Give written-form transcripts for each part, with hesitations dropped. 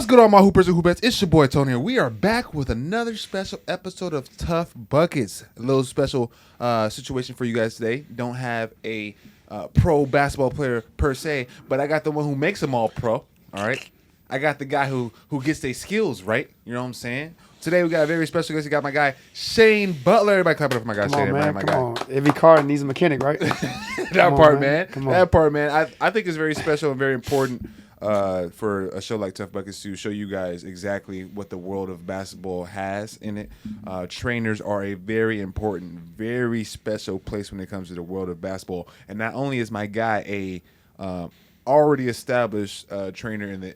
good, all my hoopers and hoopettes? It's your boy Tony here. We are back with another special episode of Tough Buckets. A little special situation for you guys today. Don't have a pro basketball player per se, but I got the one who makes them all pro. All right, I got the guy who gets their skills right. You know what I'm saying? Today we got a very special guest. We got my guy Shane Butler. Everybody clap it up for my guy Shane. Come on. Every car needs a mechanic, right? That part, man. That part, man. I think it's very special and very important for a show like Tough Buckets to show you guys exactly what the world of basketball has in it. Trainers are a very important, very special place when it comes to the world of basketball. And not only is my guy a already established trainer in the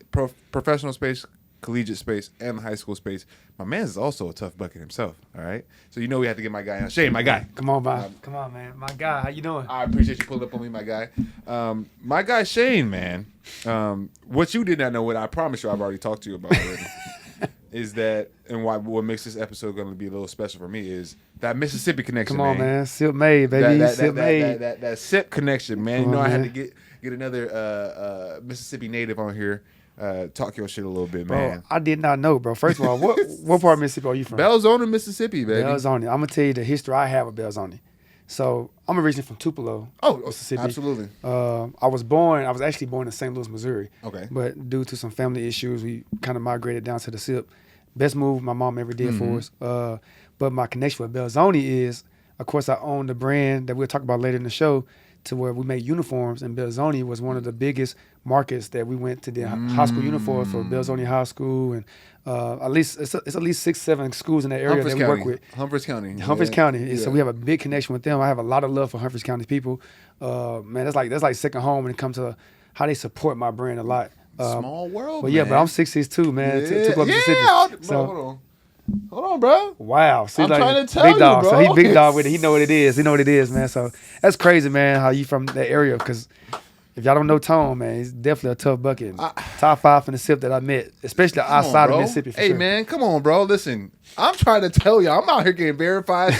professional space, collegiate space, and high school space, my man is also a tough bucket himself. All right, so you know we have to get my guy on. Shane, my guy. Come on, man. Come on, man. My guy, how you doing? I appreciate you pulling up on me, my guy. My guy Shane, man. What you did not know, what I promise you, I've already talked to you about already, is that, and what makes this episode going to be a little special for me is that Mississippi connection. Come on, man. Silk made, baby. Silk made. That SIP connection, man. You know, I had to get another Mississippi native on here. Talk your shit a little bit, man. Bro, I did not know, bro. First of all, what part of Mississippi are you from? Belzoni, Mississippi, baby. Belzoni. I'm gonna tell you the history I have of Belzoni. So I'm originally from Tupelo, Mississippi. Absolutely. I was actually born in St. Louis, Missouri. Okay. But due to some family issues, we kind of migrated down to the SIP. Best move my mom ever did for us. But my connection with Belzoni is, of course, I own the brand that we'll talk about later in the show, to where we make uniforms, and Belzoni was one of the biggest markets that we went to the high school uniforms for Belzoni High School, and at least it's at least 6-7 schools in that area that we work with. Humphreys County. Yeah. So we have a big connection with them. I have a lot of love for Humphreys County people. Man, that's like second home when it comes to how they support my brand a lot. Small world, but yeah, but I'm 6'2", man. Tupelo, Mississippi. Bro, hold on. Hold on, bro. Wow. See, I'm like, trying to tell big you, dog. bro. So he big dog with it. He know what it is. He know what it is, man. So that's crazy, man, how you from that area. Because if y'all don't know Tone, man, he's definitely a tough bucket. Top 5 in the SIP that I met, especially outside of Mississippi. Hey, man, come on, bro. Listen, I'm trying to tell you, I'm out here getting verified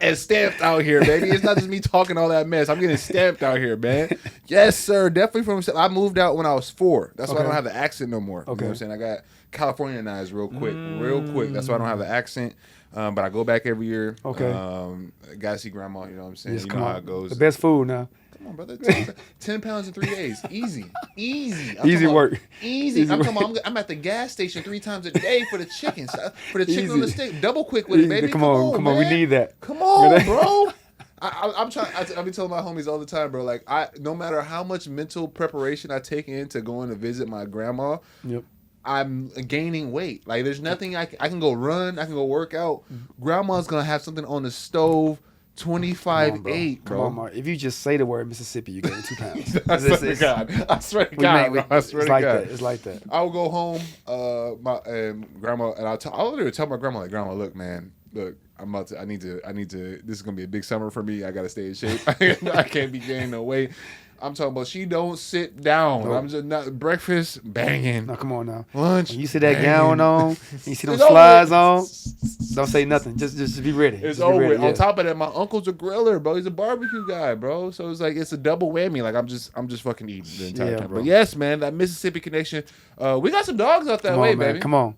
and stamped out here, baby. It's not just me talking all that mess. I'm getting stamped out here, man. Yes, sir. Definitely from. I moved out when I was 4. That's why I don't have the accent no more. You know what I'm saying? I got Californianized real quick. That's why I don't have the accent. But I go back every year. Okay. Gotta see grandma, you know what I'm saying? Yes, you know how it goes. The best food now. Come on, brother. 10 pounds in 3 days. Easy. Easy work. Easy. I'm at the gas station 3 times a day for the chicken. For the chicken on the stick. Double quick with it, baby. Come on. Man. We need that. Come on, bro. I'm trying. I be telling my homies all the time, bro. Like, no matter how much mental preparation I take into going to visit my grandma, I'm gaining weight. Like, there's nothing I can go run. I can go work out. Grandma's gonna have something on the stove. 25.8, bro. Come on, Mark. If you just say the word Mississippi, you gain 2 pounds. I swear to God. I swear to God. It's like that. I will go home, my grandma, and I'll literally tell my grandma, like, Grandma, look, man, look, I need to. This is gonna be a big summer for me. I gotta stay in shape. I can't be gaining no weight. I'm talking about she don't sit down. Nope. I'm just not breakfast banging. No, come on now. Lunch. When you see that gown on, you see them slides on. Don't say nothing. Just be ready. It's over. On top of that, my uncle's a griller, bro. He's a barbecue guy, bro. So it's like it's a double whammy. Like I'm just fucking eating the entire time. Bro. But yes, man, that Mississippi connection. We got some dogs out that way, man. baby. Come on.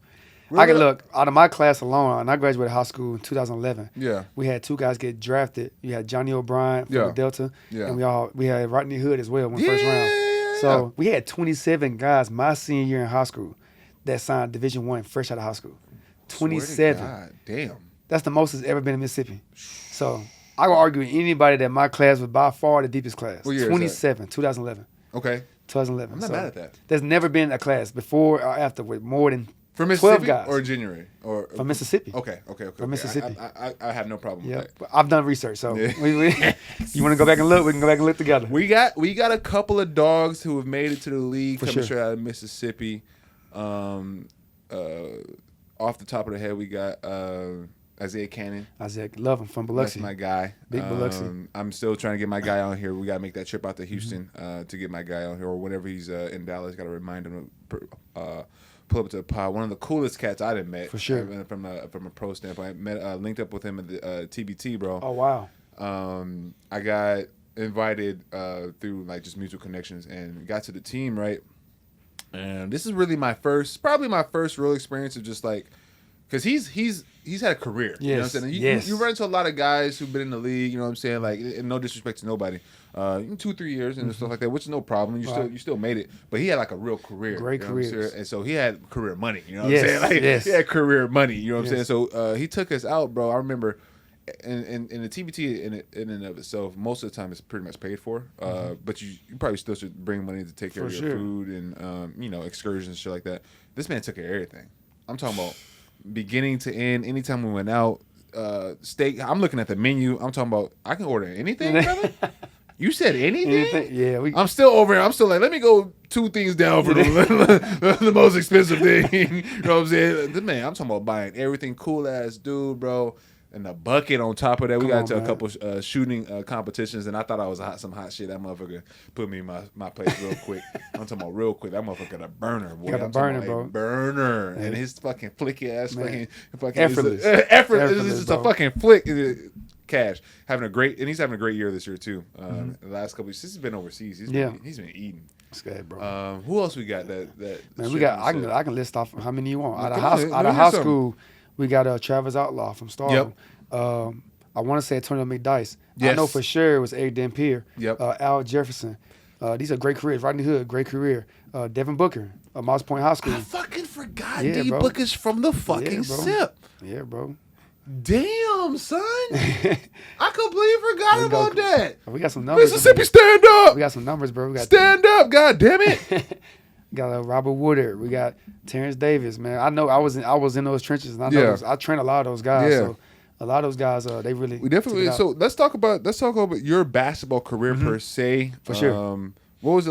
I can look out of my class alone, and I graduated high school in 2011. Yeah, we had 2 guys get drafted. You had Johnny O'Brien from the Delta, and we had Rodney Hood as well in the first round. So we had 27 guys my senior year in high school that signed Division I fresh out of high school. 27. God, damn. That's the most that's ever been in Mississippi. So I would argue with anybody that my class was by far the deepest class. What year 27, 2011. Okay. 2011. I'm not mad at that. There's never been a class before or after with more than for Mississippi 12 guys. Or January? Or from Mississippi. Okay. From Mississippi. I have no problem with that. But I've done research, so you want to go back and look? We can go back and look together. We got a couple of dogs who have made it to the league coming straight out of Mississippi. Off the top of the head, we got Isaiah Cannon. Isaiah, love him, from Biloxi. That's my guy. Big Biloxi. I'm still trying to get my guy on here. We got to make that trip out to Houston to get my guy on here, or whenever he's in Dallas. Got to remind him to pull up to the pod. One of the coolest cats I've met. For sure. From a pro standpoint. I linked up with him at the TBT, bro. Oh, wow. I got invited through like just mutual connections and got to the team, right? And this is really probably my first real experience of just like, because he's had a career. Yes. You know what I'm saying? You run into a lot of guys who've been in the league. You know what I'm saying? Like, and no disrespect to nobody, 2-3 years and stuff like that, which is no problem. You still made it. But he had like a real career. Great career. And so he had career money. You know what I'm saying? Like, he had career money. You know what I'm saying? So he took us out, bro. I remember. In the TBT in and of itself, most of the time it's pretty much paid for. But you probably still should bring money to take care of your food and excursions and shit like that. This man took care of everything. I'm talking about beginning to end. Anytime we went out, steak. I'm looking at the menu. I'm talking about I can order anything, brother. You said anything? Yeah. I'm still over here. I'm still like, let me go 2 things down for the most expensive thing. You know what I'm saying? Man, I'm talking about buying everything. Cool ass dude, bro. And the bucket on top of that. We got into a couple shooting competitions, and I thought I was some hot shit. That motherfucker put me in my place real quick. I'm talking about real quick. That motherfucker got a burner, boy. Got a burner, bro. Burner. And his fucking flicky ass fucking effortless. Effortless. This is a fucking flick. Cash. He's having a great year this year, too. The last couple years. Since he's been overseas. He's been eating. That's good, bro. Who else we got that man, we got. I can list off how many you want. Out of high school, we got Travis Outlaw from Stardom. Yep. I want to say Antonio McDice. Yes. I know for sure it was Eric Dampier. Yep. Al Jefferson. These are great careers. Rodney Hood, great career. Devin Booker, Moss Point High School. I fucking forgot D Booker's from the fucking SIP. Yeah, bro. Damn, son. I completely forgot about that. We got some numbers. Mississippi, stand up. We got some numbers, bro. Stand up, god damn it. Got Robert Woodard. We got Terrence Davis, man. I know I was in those trenches, and I know I train a lot of those guys. So a lot of those guys, they really. We definitely. So let's talk about your basketball career per se. For sure. What was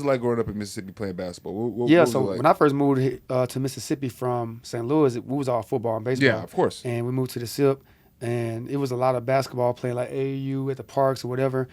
it like growing up in Mississippi playing basketball? What so when I first moved to Mississippi from St. Louis, we was all football and baseball. Yeah, of course. And we moved to the SIP, and it was a lot of basketball playing like AAU at the parks or whatever.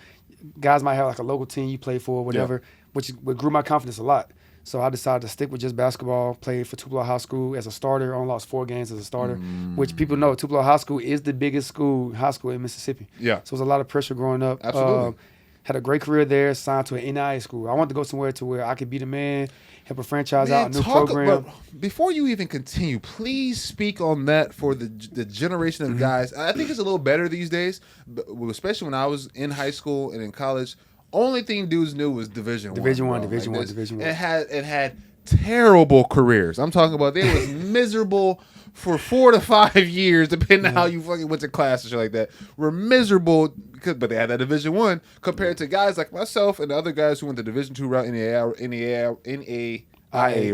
Guys might have like a local team you play for or whatever, which grew my confidence a lot. So I decided to stick with just basketball, played for Tupelo High School as a starter, only lost 4 games as a starter, which people know Tupelo High School is the biggest high school in Mississippi. Yeah. So it was a lot of pressure growing up. Absolutely. Had a great career there, signed to an NIA school. I wanted to go somewhere to where I could be the man, help a franchise out, a new program. Before you even continue, please speak on that for the generation of guys. I think it's a little better these days, especially when I was in high school and in college. Only thing dudes knew was Division One. Division One. It had terrible careers. I'm talking about they was miserable for 4 to 5 years, depending on how you fucking went to class and shit like that. Were miserable but they had that Division One compared to guys like myself and the other guys who went the Division Two route, NAIA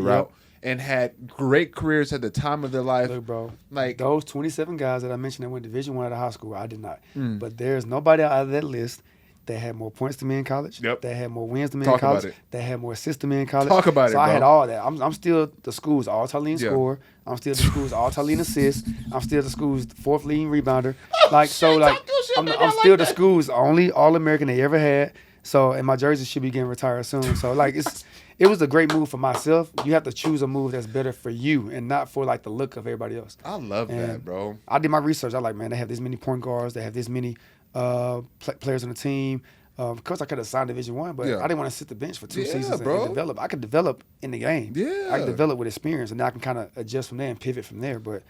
route. And had great careers at the time of their life. Look, bro, like those 27 guys that I mentioned that went Division One out of high school, I did not. But there's nobody out of that list that had more points than me in college. Yep. That had more wins than me in college. That had more assists than me in college. Talk about it, bro. So I had all that. I'm still the school's all-time leading scorer. I'm still the school's all-time leading assist. I'm still the school's 4th leading rebounder. I'm still the school's only All-American they ever had. So, and my jersey should be getting retired soon. So, it was a great move for myself. You have to choose a move that's better for you and not for like the look of everybody else. I love that, bro. I did my research. I man, they have this many point guards. They have this many players on the team. Of course, I could have signed Division One, but I didn't want to sit the bench for 2 seasons and develop. I could develop in the game. Yeah, I could develop with experience, and I can kind of adjust from there and pivot from there. But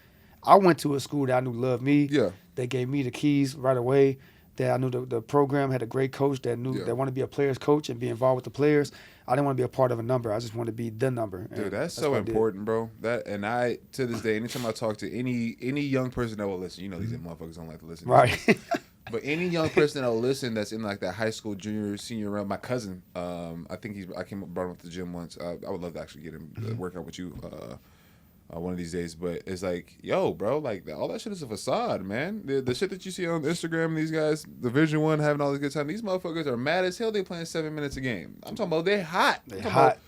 I went to a school that I knew loved me. Yeah, they gave me the keys right away. That I knew the program had a great coach that wanted to be a player's coach and be involved with the players. I didn't want to be a part of a number. I just wanted to be the number. Dude, that's so important, bro. I to this day, anytime I talk to any young person that will listen, these motherfuckers don't like to listen. Right. But any young person that will listen that's in like that high school, junior, senior round, my cousin, I think I brought him up to the gym once. I would love to actually get him to work out with you one of these days. But it's like, yo, bro, like all that shit is a facade, man. The shit that you see on Instagram, these guys, Division One having all this good time, these motherfuckers are mad as hell. They playing 7 minutes a game. I'm talking about they hot. They hot.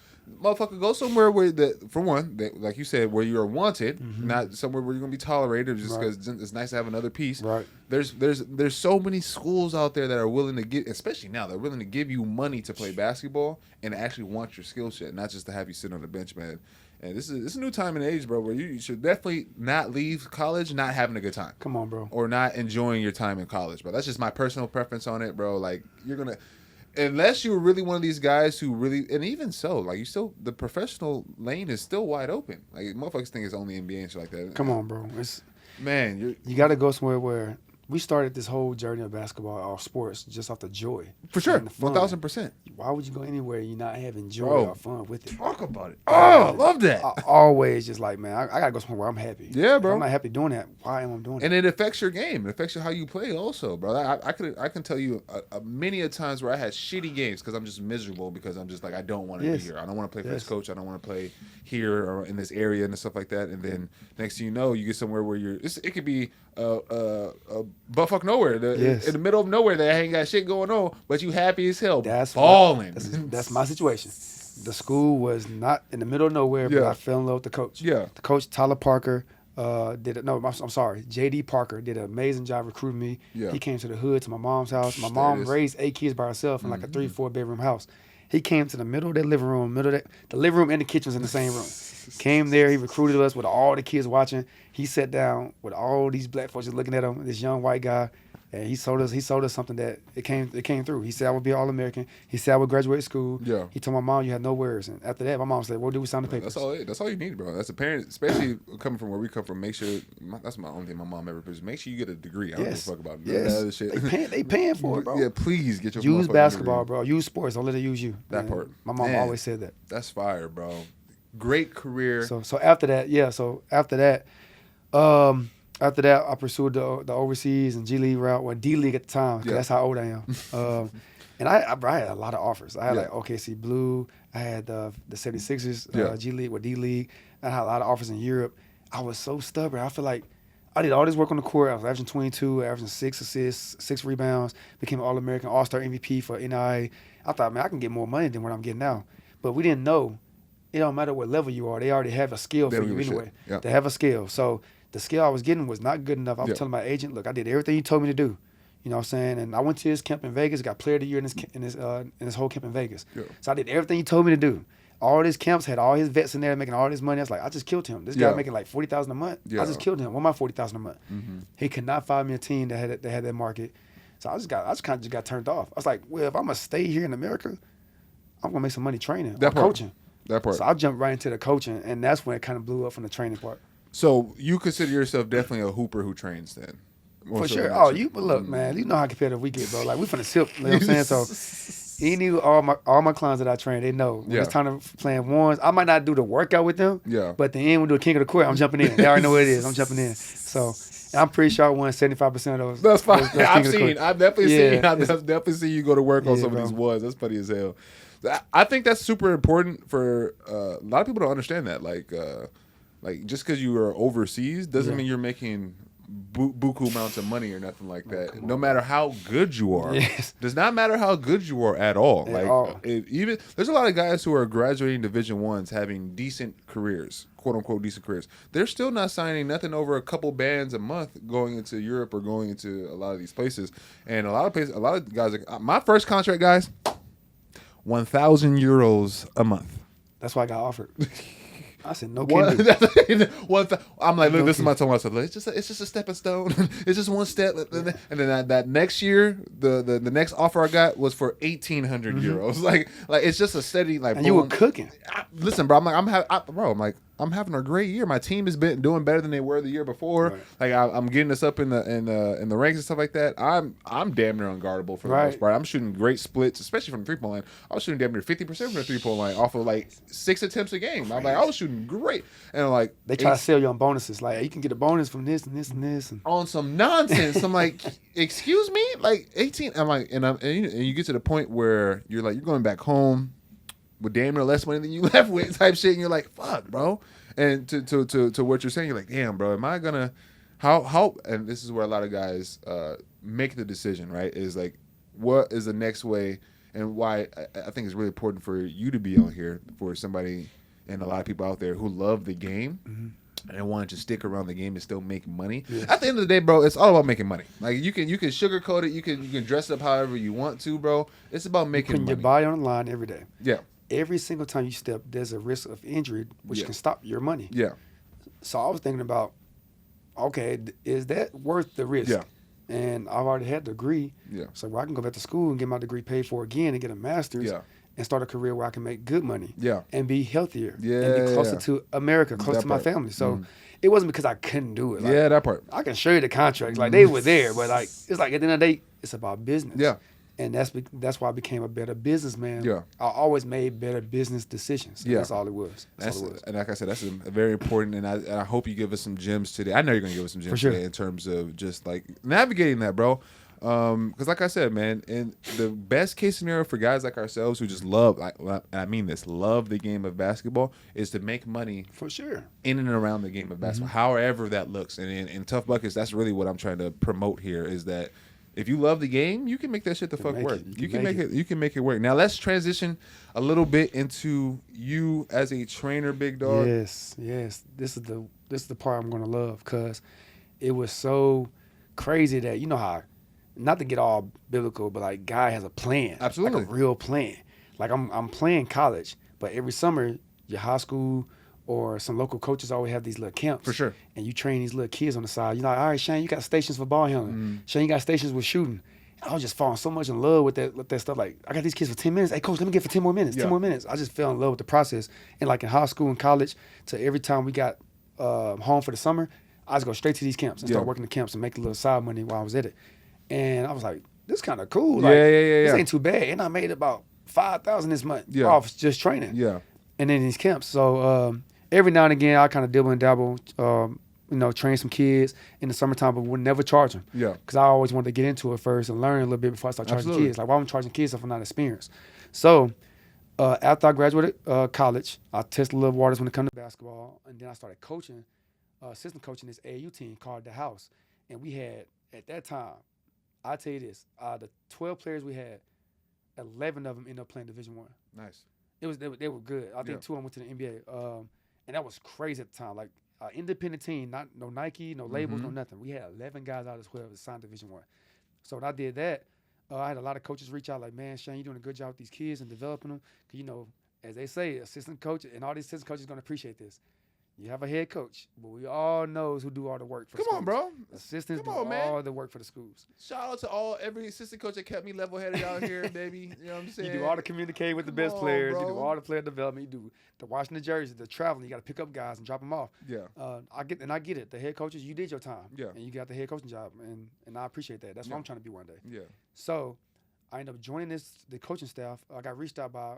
Motherfucker, go somewhere where for one, like you said, where you are wanted, not somewhere where you're gonna be tolerated just because it's nice to have another piece. Right. There's so many schools out there that are willing to give, especially now, they're willing to give you money to play basketball and actually want your skill set, not just to have you sit on the bench, man. And this is a new time and age, bro, where you should definitely not leave college not having a good time. Come on, bro. Or not enjoying your time in college, bro. That's just my personal preference on it, bro. Like, you're gonna. unless you were really one of these guys who really, and even so, like the professional lane is still wide open. Like motherfuckers think it's only NBA and shit like that. Come on, bro. You got to go somewhere where we started this whole journey of basketball or sports just off the joy. For sure, 1,000%. Why would you go anywhere you're not having joy or fun with it? Talk about it. Oh, I love that. I always just like, man, I got to go somewhere where I'm happy. Yeah, bro. If I'm not happy doing that, why am I doing it? And it affects your game. It affects how you play also, bro. I can tell you many a times where I had shitty games because I'm just miserable because I'm just like, I don't want to be here. I don't want to play for this coach. I don't want to play here or in this area and stuff like that. And then next thing you know, you get somewhere where it could be buttfuck nowhere. In the middle of nowhere, that ain't got shit going on, but you happy as hell. That's balling. That's my situation. The school was not in the middle of nowhere, but I fell in love with the coach. Yeah, the coach Tyler Parker JD Parker did an amazing job recruiting me. Yeah. He came to the hood to my mom's house. My mom raised 8 kids by herself in like a 3-4 bedroom house. He came to the middle of that living room, the living room and the kitchen was in the same room. Came there, he recruited us with all the kids watching. He sat down with all these black folks just looking at him, this young white guy, and he sold us something that it came through. He said I would be All-American. He said I would graduate school. Yeah. He told my mom you had no worries. And after that, my mom said, "Well, do we sign the papers?" That's all you need, bro. That's a parent, especially coming from where we come from. Make sure that's my only thing my mom ever pushed. Make sure you get a degree. I don't give a fuck about none of that other shit. They paying for it, bro. Yeah, please get your use basketball, bro. Use sports. Don't let it use you. That part. My mom always said that. That's fire, bro. Great career. So after that, After that, I pursued the overseas and G League route, or D League at the time, because that's how old I am. And I had a lot of offers. I had like OKC Blue. I had the 76ers, G League or D League. I had a lot of offers in Europe. I was so stubborn. I feel like I did all this work on the court. I was averaging 22, averaging 6 assists, 6 rebounds, became an All-American, All-Star MVP for NIA. I thought, man, I can get more money than what I'm getting now. But we didn't know. It don't matter what level you are. They already have a skill for you anyway. They have a skill. So the skill I was getting was not good enough. I was telling my agent, look, I did everything he told me to do. You know what I'm saying? And I went to his camp in Vegas, got player of the year in his whole camp in Vegas. Yeah. So I did everything he told me to do. All his camps had all his vets in there making all this money. I was like, I just killed him. This guy making like $40,000 a month. I just killed him. What am I $40,000 a month? Mm-hmm. He could not find me a team that had that market. So I just kind of got turned off. I was like, well, if I'm gonna stay here in America, I'm gonna make some money training, coaching. That part. So I jumped right into the coaching, and that's when it kind of blew up from the training part. So you consider yourself definitely a hooper who trains then? For sure. But look, man, you know how competitive we get, bro. Like we finna sip, you know what I'm saying? So all my clients that I train, they know when it's time to play ones. I might not do the workout with them, but at the end we do a king of the court. I'm jumping in. They already know what it is. I'm jumping in. So I'm pretty sure I won 75% of those. That's fine. I've definitely seen you go to work on some of these ones. That's funny as hell. I think that's super important for a lot of people don't understand that. Like just because you are overseas doesn't mean you're making buku amounts of money or nothing like that. No matter how good you are, does not matter how good you are at all. Even there's a lot of guys who are graduating Division Ones having decent careers, quote unquote decent careers. They're still not signing nothing over a couple bands a month going into Europe or going into a lot of these places. And a lot of guys. My first contract, guys. 1,000 euros a month. That's why I got offered. I said no kidding. I'm like, look, this is my tone. I said, it's just a stepping stone. It's just one step. And then that next year, the next offer I got was for 1,800 euros. Like it's just a steady like. And boom. You were cooking. Listen, bro. I'm having a great year. My team has been doing better than they were the year before. Right. Like I'm getting us up in the ranks and stuff like that. I'm damn near unguardable for the most part. I'm shooting great splits, especially from the 3-point line. I was shooting damn near 50% from the 3-point line off of like 6 attempts a game. I'm like, I was shooting great, and like they try to sell you on bonuses. Like you can get a bonus from this and this and this. And on some nonsense. I'm like, excuse me, like 18. I'm like, and you get to the point where you're like, you're going back home with damn near less money than you left with, type shit, and you're like, fuck, bro. And to what you're saying, you're like, damn, bro, am I gonna how? And this is where a lot of guys make the decision, right? Is like, what is the next way, and why I think it's really important for you to be on here for somebody. And a lot of people out there who love the game and want to stick around the game and still make money. Yes. At the end of the day, bro, it's all about making money. Like you can sugarcoat it, you can dress it up however you want to, bro. It's about making money. Putting your body on the line every day. Yeah. Every single time you step, there's a risk of injury, which can stop your money. Yeah. So I was thinking about, okay, is that worth the risk? Yeah. and I've already had the degree. Yeah. So where I can go back to school and get my degree paid for again and get a master's. Yeah. And start a career where I can make good money. Yeah. And be healthier. Yeah. And be closer to America, closer to my family. So it wasn't because I couldn't do it. Like, yeah, that part. I can show you the contracts. Like they were there, but like it's like at the end of the day, it's about business. Yeah. And that's why I became a better businessman. Yeah. I always made better business decisions. Yeah. That's all it was. That's all it was. And like I said, that's a very important, and I hope you give us some gems today. I know you're going to give us some gems today in terms of just like navigating that, bro. Because like I said, man, in the best case scenario for guys like ourselves who just love, and I mean this, love the game of basketball, is to make money for sure in and around the game of basketball, however that looks. And in Tough Buckets, that's really what I'm trying to promote here is that if you love the game, you can make that shit the fuck work. You can make it. You can make it work. Now let's transition a little bit into you as a trainer, big dog. Yes. This is the part I'm gonna love because it was so crazy that you know how. Not to get all biblical, but like guy has a plan. Absolutely. Like a real plan. Like I'm playing college, but every summer your high school or some local coaches always have these little camps. For sure. And you train these little kids on the side. You're like, all right, Shane, you got stations for ball handling. Shane, you got stations with shooting. And I was just falling so much in love with that stuff. Like, I got these kids for 10 minutes. Hey, coach, let me get for 10 more minutes. 10 more minutes. I just fell in love with the process. And like in high school and college, to every time we got home for the summer, I just go straight to these camps and start working the camps and make a little side money while I was at it. And I was like, this is kind of cool. Like, this ain't too bad. And I made about $5,000 this month off just training. Yeah. And then these camps. So every now and again, I kind of dibble and dabble, train some kids in the summertime, but would never charge them. Yeah. Because I always wanted to get into it first and learn a little bit before I start charging kids. Like, why am I charging kids if I'm not experienced? So after I graduated college, I tested a little waters when it comes to basketball. And then I started coaching, assistant coaching this AAU team called The House. And we had, at that time, I'll tell you this, the 12 players we had, 11 of them ended up playing Division I. Nice. They were good. I think 2 of them went to the NBA. And that was crazy at the time. Like, independent team, no Nike, no labels, no nothing. We had 11 guys out of 12 that signed Division I. So when I did that, I had a lot of coaches reach out like, man, Shane, you're doing a good job with these kids and developing them. Because, as they say, assistant coach, and all these assistant coaches are going to appreciate this. You have a head coach, but we all knows who do all the work for the schools. Come on, bro. Assistants do all the work for the schools. Shout out to every assistant coach that kept me level-headed out here, baby. You know what I'm saying? You do all the communicating with the best players. Bro. You do all the player development. You do the washing the jerseys, the traveling. You got to pick up guys and drop them off. Yeah. I get it. The head coaches, you did your time. Yeah. And you got the head coaching job, and I appreciate that. That's what I'm trying to be one day. Yeah. So I ended up joining the coaching staff. I got reached out by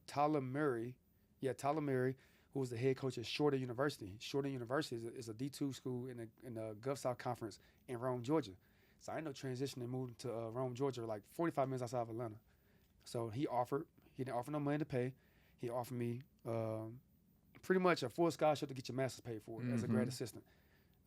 Tyler Murray. Yeah, Tyler Murray, who was the head coach at Shorter University. Shorter University is a D2 school in the Gulf South Conference in Rome, Georgia. So I ended up transitioning and moving to Rome, Georgia, like 45 minutes outside of Atlanta. So he didn't offer no money to pay. He offered me pretty much a full scholarship to get your master's paid for as a grad assistant.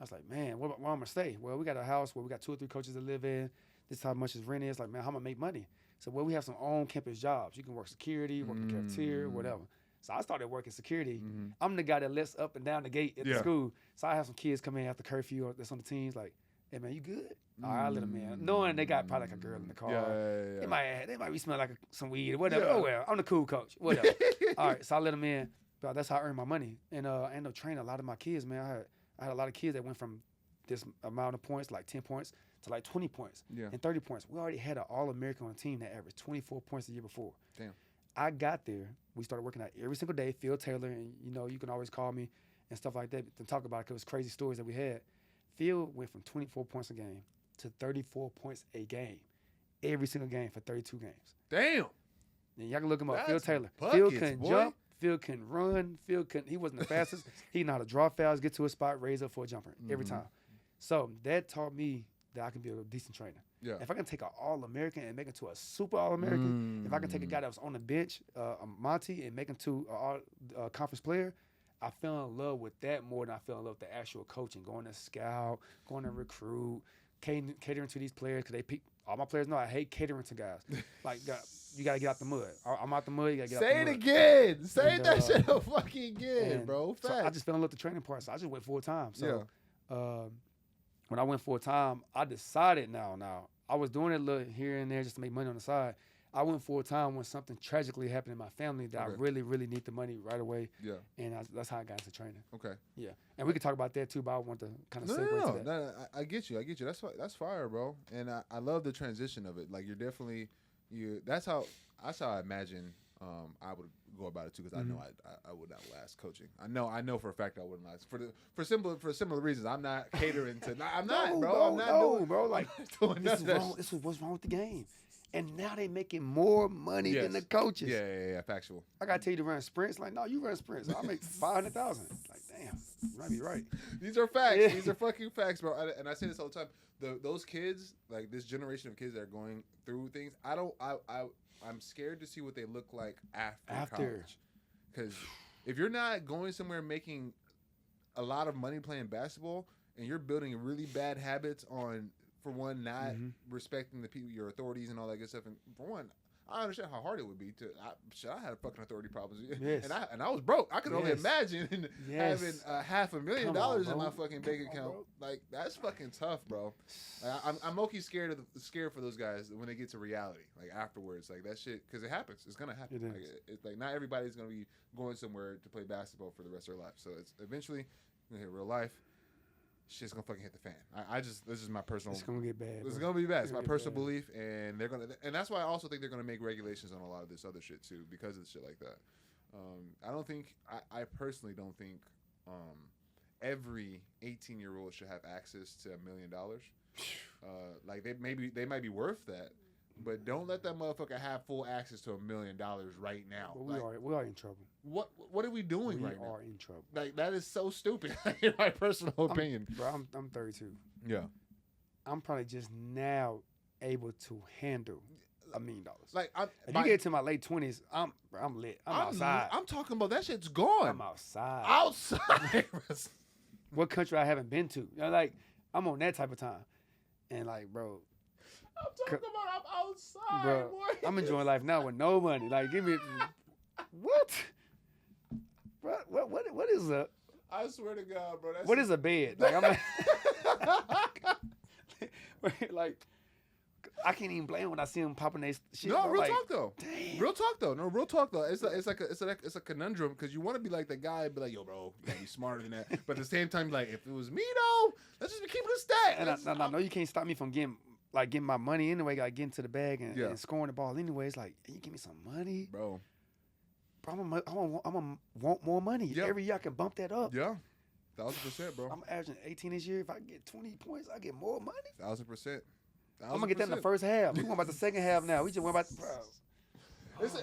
I was like, man, where I'm going to stay? Well, we got a house where we got 2 or 3 coaches that live in. This is how much his rent is. Like, man, how am I make money? So, well, we have some on-campus jobs. You can work security, work in the cafeteria, whatever. So I started working security. I'm the guy that lets up and down the gate at the school. So I have some kids come in after curfew that's on the teams like, hey, man, you good? All right, I let them in. Knowing they got probably like a girl in the car. Yeah. They might be smelling like some weed or whatever. Oh, well, I'm the cool coach. Whatever. All right, so I let them in. But that's how I earn my money. And I ended up training a lot of my kids, man. I had a lot of kids that went from this amount of points, like 10 points, to like 20 points and 30 points. We already had an All-American on the team that averaged 24 points the year before. Damn. I got there. We started working out every single day. Phil Taylor, and you can always call me and stuff like that to talk about it because it was crazy stories that we had. Phil went from 24 points a game to 34 points a game, every single game for 32 games. Damn. And y'all can look him up. That's Phil Taylor. buckets, Phil can boy. jump. Phil can run. He wasn't the fastest. He know how to draw fouls, get to a spot, raise up for a jumper every time. So that taught me that I can be a decent trainer. Yeah. If I can take an All-American and make him to a Super All-American, if I can take a guy that was on the bench, a Monty, and make him to a conference player, I fell in love with that more than I fell in love with the actual coaching, going to scout, going to recruit, catering to these players because all my players know I hate catering to guys. Like, you got to get out the mud. I'm out the mud, you got to get out the mud. Say it again. Say that shit fucking again, bro. So I just fell in love with the training part, so I just went full-time. So when I went full-time, I decided now, I was doing it a little here and there just to make money on the side. I went full time when something tragically happened in my family that I really, really need the money right away. Yeah. And that's how I got into training. Okay. Yeah. And we could talk about that too, but I want to kind of segue to that. No, I get you. That's fire, bro. And I love the transition of it. Like you're definitely that's how I imagine I would go about it too, because I know I would not last coaching. I know for a fact I wouldn't last for similar reasons. I'm not catering to. I'm not, bro. I'm not doing, bro. Like this is what's wrong with the game. And now they making more money than the coaches. Yeah. Factual. I gotta tell you to run sprints. Like, no, you run sprints. I make 500,000. Like, damn, you might be right. These are facts. Yeah. These are fucking facts, bro. And I say this all the time. Those kids, like this generation of kids that are going through things, I'm scared to see what they look like after college. Because if you're not going somewhere making a lot of money playing basketball, and you're building really bad habits on, for one, not respecting the people, your authorities and all that good stuff. And for one, I understand how hard it would be to. I had fucking authority problems, and I was broke. I could only imagine having $500,000 in my fucking bank account. Like that's fucking tough, bro. I'm low-key scared for those guys when they get to reality, like afterwards, like that shit, because it happens. It's gonna happen. It's like not everybody's gonna be going somewhere to play basketball for the rest of their life. So it's eventually gonna hit real life. Shit's gonna fucking hit the fan. This is my personal. It's gonna get bad. It's gonna be bad. It's my personal belief, and and that's why I also think they're gonna make regulations on a lot of this other shit too, because of the shit like that. I personally don't think every 18-year-old should have access to $1 million. Like they might be worth that, but don't let that motherfucker have full access to $1 million right now. Well, we are in trouble. What are we doing right now? We are in trouble. Like that is so stupid, in my personal opinion. I'm 32. Yeah. I'm probably just now able to handle $1 million. Like if you get to my late 20s, I'm lit. I'm outside. I'm talking about that shit's gone. I'm outside. Outside. What country I haven't been to? Like I'm on that type of time, and like, bro. I'm talking about I'm outside, bro, boy. I'm enjoying life now with no money. Like, give me what? Bro, what is a? I swear to God, bro. What is a bed? Like, I'm like, I can't even blame when I see them popping their shit. No, real like, talk though. Damn. Real talk though. No, real talk though. It's a conundrum, because you want to be like the guy, be like, yo, bro, you gotta be smarter than that. But at the same time, like, if it was me though, let's just be keeping it stacked. And I know you can't stop me from getting my money anyway. Like getting to the bag and scoring the ball anyway. It's like, you give me some money, bro. I'm gonna want more money. Every year I can bump that up. Yeah. 1,000%, bro. I'm averaging 18 this year. If I get 20 points, I get more money. 1,000%. I'm gonna get that in the first half. We going about the second half now. We just went about bro. It's an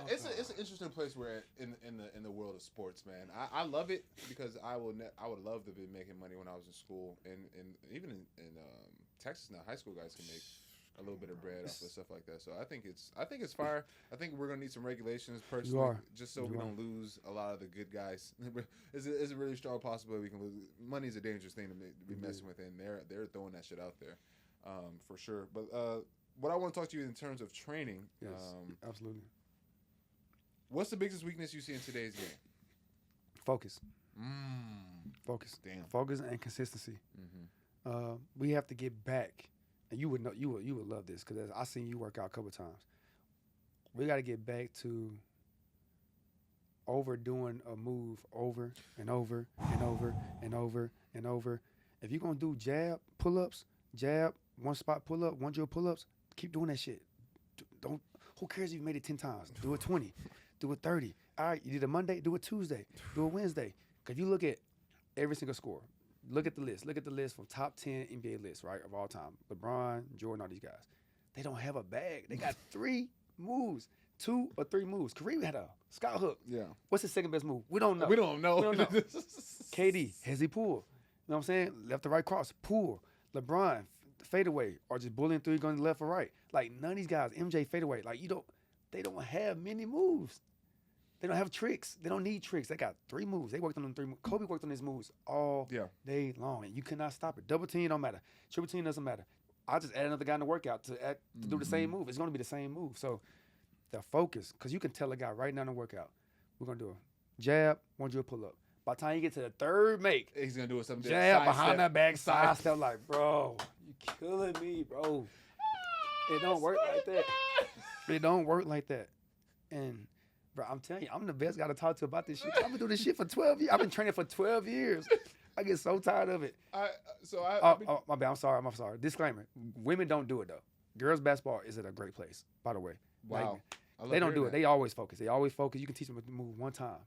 interesting place we're at in the world of sports, man. I love it because I would love to be making money when I was in school, and even in Texas now, high school guys can make a little bit of bread off of stuff like that. So I think it's fire. I think we're gonna need some regulations personally, just so we don't lose a lot of the good guys. It's a really strong possibility we can lose. Money's a dangerous thing to be messing with, and they're throwing that shit out there, for sure. But what I want to talk to you in terms of training, absolutely. What's the biggest weakness you see in today's game? Focus. Focus. Damn. Focus and consistency. Mm-hmm. We have to get back, and you would know, you would love this, because I seen you work out a couple of times. We got to get back to overdoing a move over and over and over and over and over. If you're gonna do jab pull-ups, one spot pull-up, one drill pull-ups, keep doing that shit. Don't. Who cares if you made it 10 times? Do it 20. Do it 30. All right, you did a Monday, do it Tuesday. Do it Wednesday. Because you look at every single score. Look at the list. Look at the list from top 10 NBA lists, right, of all time. LeBron, Jordan, all these guys. They don't have a bag. They got 3 moves, 2 or 3 moves. Kareem had a scout hook. Yeah. What's his second best move? We don't know. KD, has he pull? You know what I'm saying? Left to right cross, pull. LeBron, fadeaway, or just bullying 3 going left or right. Like, none of these guys, MJ fadeaway, like, they don't have many moves. They don't have tricks. They don't need tricks. They got 3 moves. They worked on them 3 moves. Kobe worked on his moves all day long, and you cannot stop it. Double team don't matter. Triple team doesn't matter. I just add another guy in the workout to do the same move. It's going to be the same move. So the focus, because you can tell a guy right now in the workout, we're going to do a jab, one drill pull up. By the time you get to the third make, he's going to do it something jab behind that back, side step. Like, bro, you killing me, bro. It don't work like that. It don't work like that. And bro, I'm telling you, I'm the best guy to talk to about this shit. I've been doing this shit for 12 years. I've been training for 12 years. I get so tired of it. My bad. I'm sorry. Disclaimer: women don't do it though. Girls basketball is at a great place, by the way. Wow. They don't do it. They always focus. You can teach them to move one time.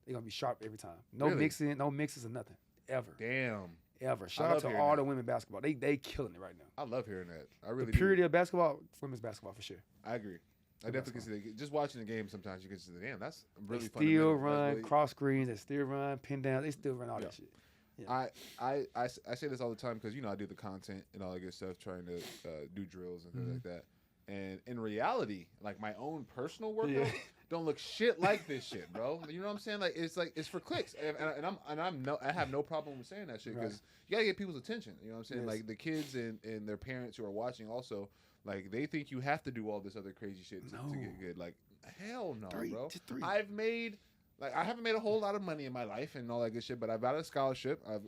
They're gonna be sharp every time. No mixing, no mixes or nothing. Ever. Damn. Ever. Shout out to all the women basketball. They killing it right now. I love hearing that. I really the purity of basketball, women's basketball for sure. I agree. I definitely can see that. Just watching the game, sometimes you can see, damn, that's really fun. They still run cross screens. They still run pin downs. They still run all that shit. Yeah. I say this all the time because, I do the content and all that good stuff, trying to do drills and things like that. And in reality, like my own personal workout don't look shit like this shit, bro. You know what I'm saying? It's for clicks, and I have no problem with saying that shit because you gotta get people's attention. You know what I'm saying? Yes. Like the kids and their parents who are watching also, like they think you have to do all this other crazy shit to get good. Like hell no, bro. I haven't made a whole lot of money in my life and all that good shit, but I've got a scholarship. I've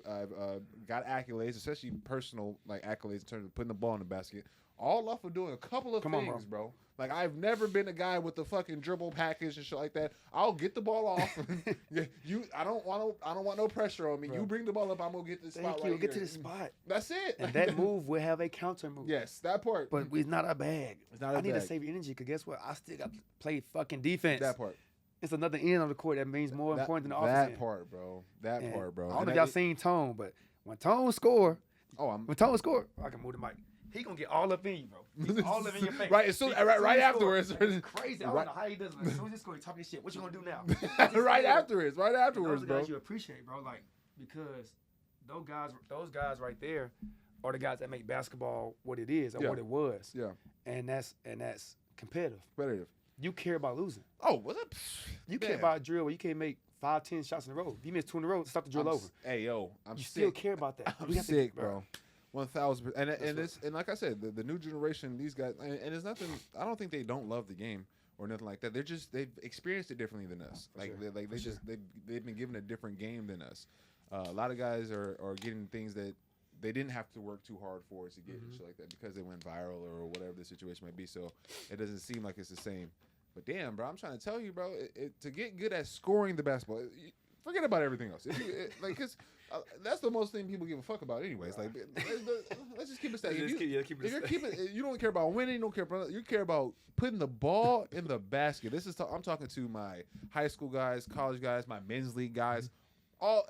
got accolades, especially personal accolades in terms of putting the ball in the basket. All off of doing a couple of things, bro. Like I've never been a guy with the fucking dribble package and shit like that. I'll get the ball off. I don't want no pressure on me. Bro. You bring the ball up, I'm gonna get this spot. Get to the spot. That's it. And that move will have a counter move. Yes, that part. But it's not a bag. I need to save your energy because guess what? I still got to play fucking defense. That part. It's another end of the court that means more important than the offense. That part, bro. That part, bro. I don't know if y'all seen Tone, but when Tone score, I can move the mic. He gonna get all up in you, bro. All up in your face. Right afterwards. It's crazy. I don't know how he does it. As soon as he scores, he talking shit. What you gonna do now? Right afterwards, those bro. Guys you appreciate, bro. Like because those guys right there are the guys that make basketball what it is or what it was. Yeah. And that's competitive. You care about losing. Oh, what's up? You care about a drill where you can't make 5-10 shots in a row. If you miss 2 in a row, start the drill over. Hey, yo, I'm sick. Still care about that. I'm sick, bro. 1,000%. And like I said, the new generation, these guys, and it's nothing. I don't think they don't love the game or nothing like that. They've experienced it differently than us. They've been given a different game than us. A lot of guys are getting things that they didn't have to work too hard for to get and shit like that because they went viral or whatever the situation might be. So it doesn't seem like it's the same. But damn, bro, I'm trying to tell you, bro, to get good at scoring the basketball, forget about everything else. Because that's the most thing people give a fuck about anyways. Like, let's just keep it static. You don't care about winning, you care about putting the ball in the basket. I'm talking to my high school guys, college guys, my men's league guys.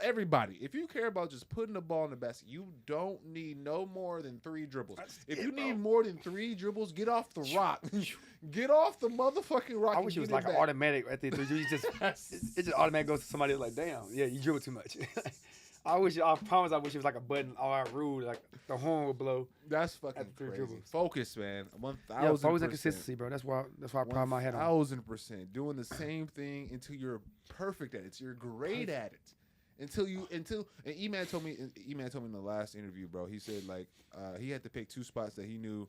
Everybody, if you care about just putting the ball in the basket, you don't need no more than 3 dribbles. If you need more than 3 dribbles, get off the rock. Get off the motherfucking rock. I wish it was like an automatic at the 3 dribbles. It just automatically goes to somebody like, damn, yeah, you dribble too much. I wish it was like a button, all right, rule, like the horn would blow. That's fucking crazy. Dribbles. Focus, man. 1,000%. Yeah, focus and consistency, bro. That's why I pride my head on. 1,000%. Doing the same thing until you're perfect at it. Until you're great at it. And E-Man told me in the last interview, bro, he said he had to pick 2 spots that he knew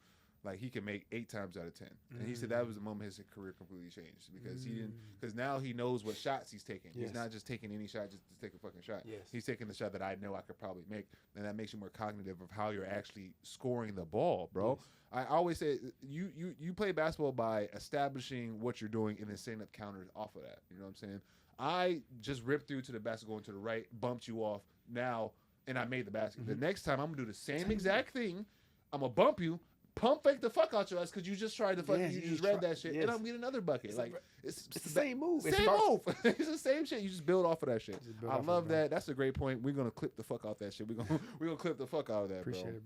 he could make 8 times out of 10. And he said that was the moment his career completely changed because now he knows what shots he's taking. Yes. He's not just taking any shot just to take a fucking shot. Yes. He's taking the shot that I know I could probably make, and that makes you more cognitive of how you're actually scoring the ball, bro. Yes. I always say you play basketball by establishing what you're doing and then setting up counters off of that. You know what I'm saying? I just ripped through to the basket going to the right, bumped you off now, and I made the basket. Mm-hmm. The next time I'm going to do the same exact thing. I'm going to bump you, pump fake the fuck out your ass because you just tried to you just read that shit, and I'm going to get another bucket. It's the same move. It's the same shit. You just build off of that shit. I love that. That's a great point. We're going to clip the fuck out that shit. We're gonna clip the fuck out of that, Appreciate it,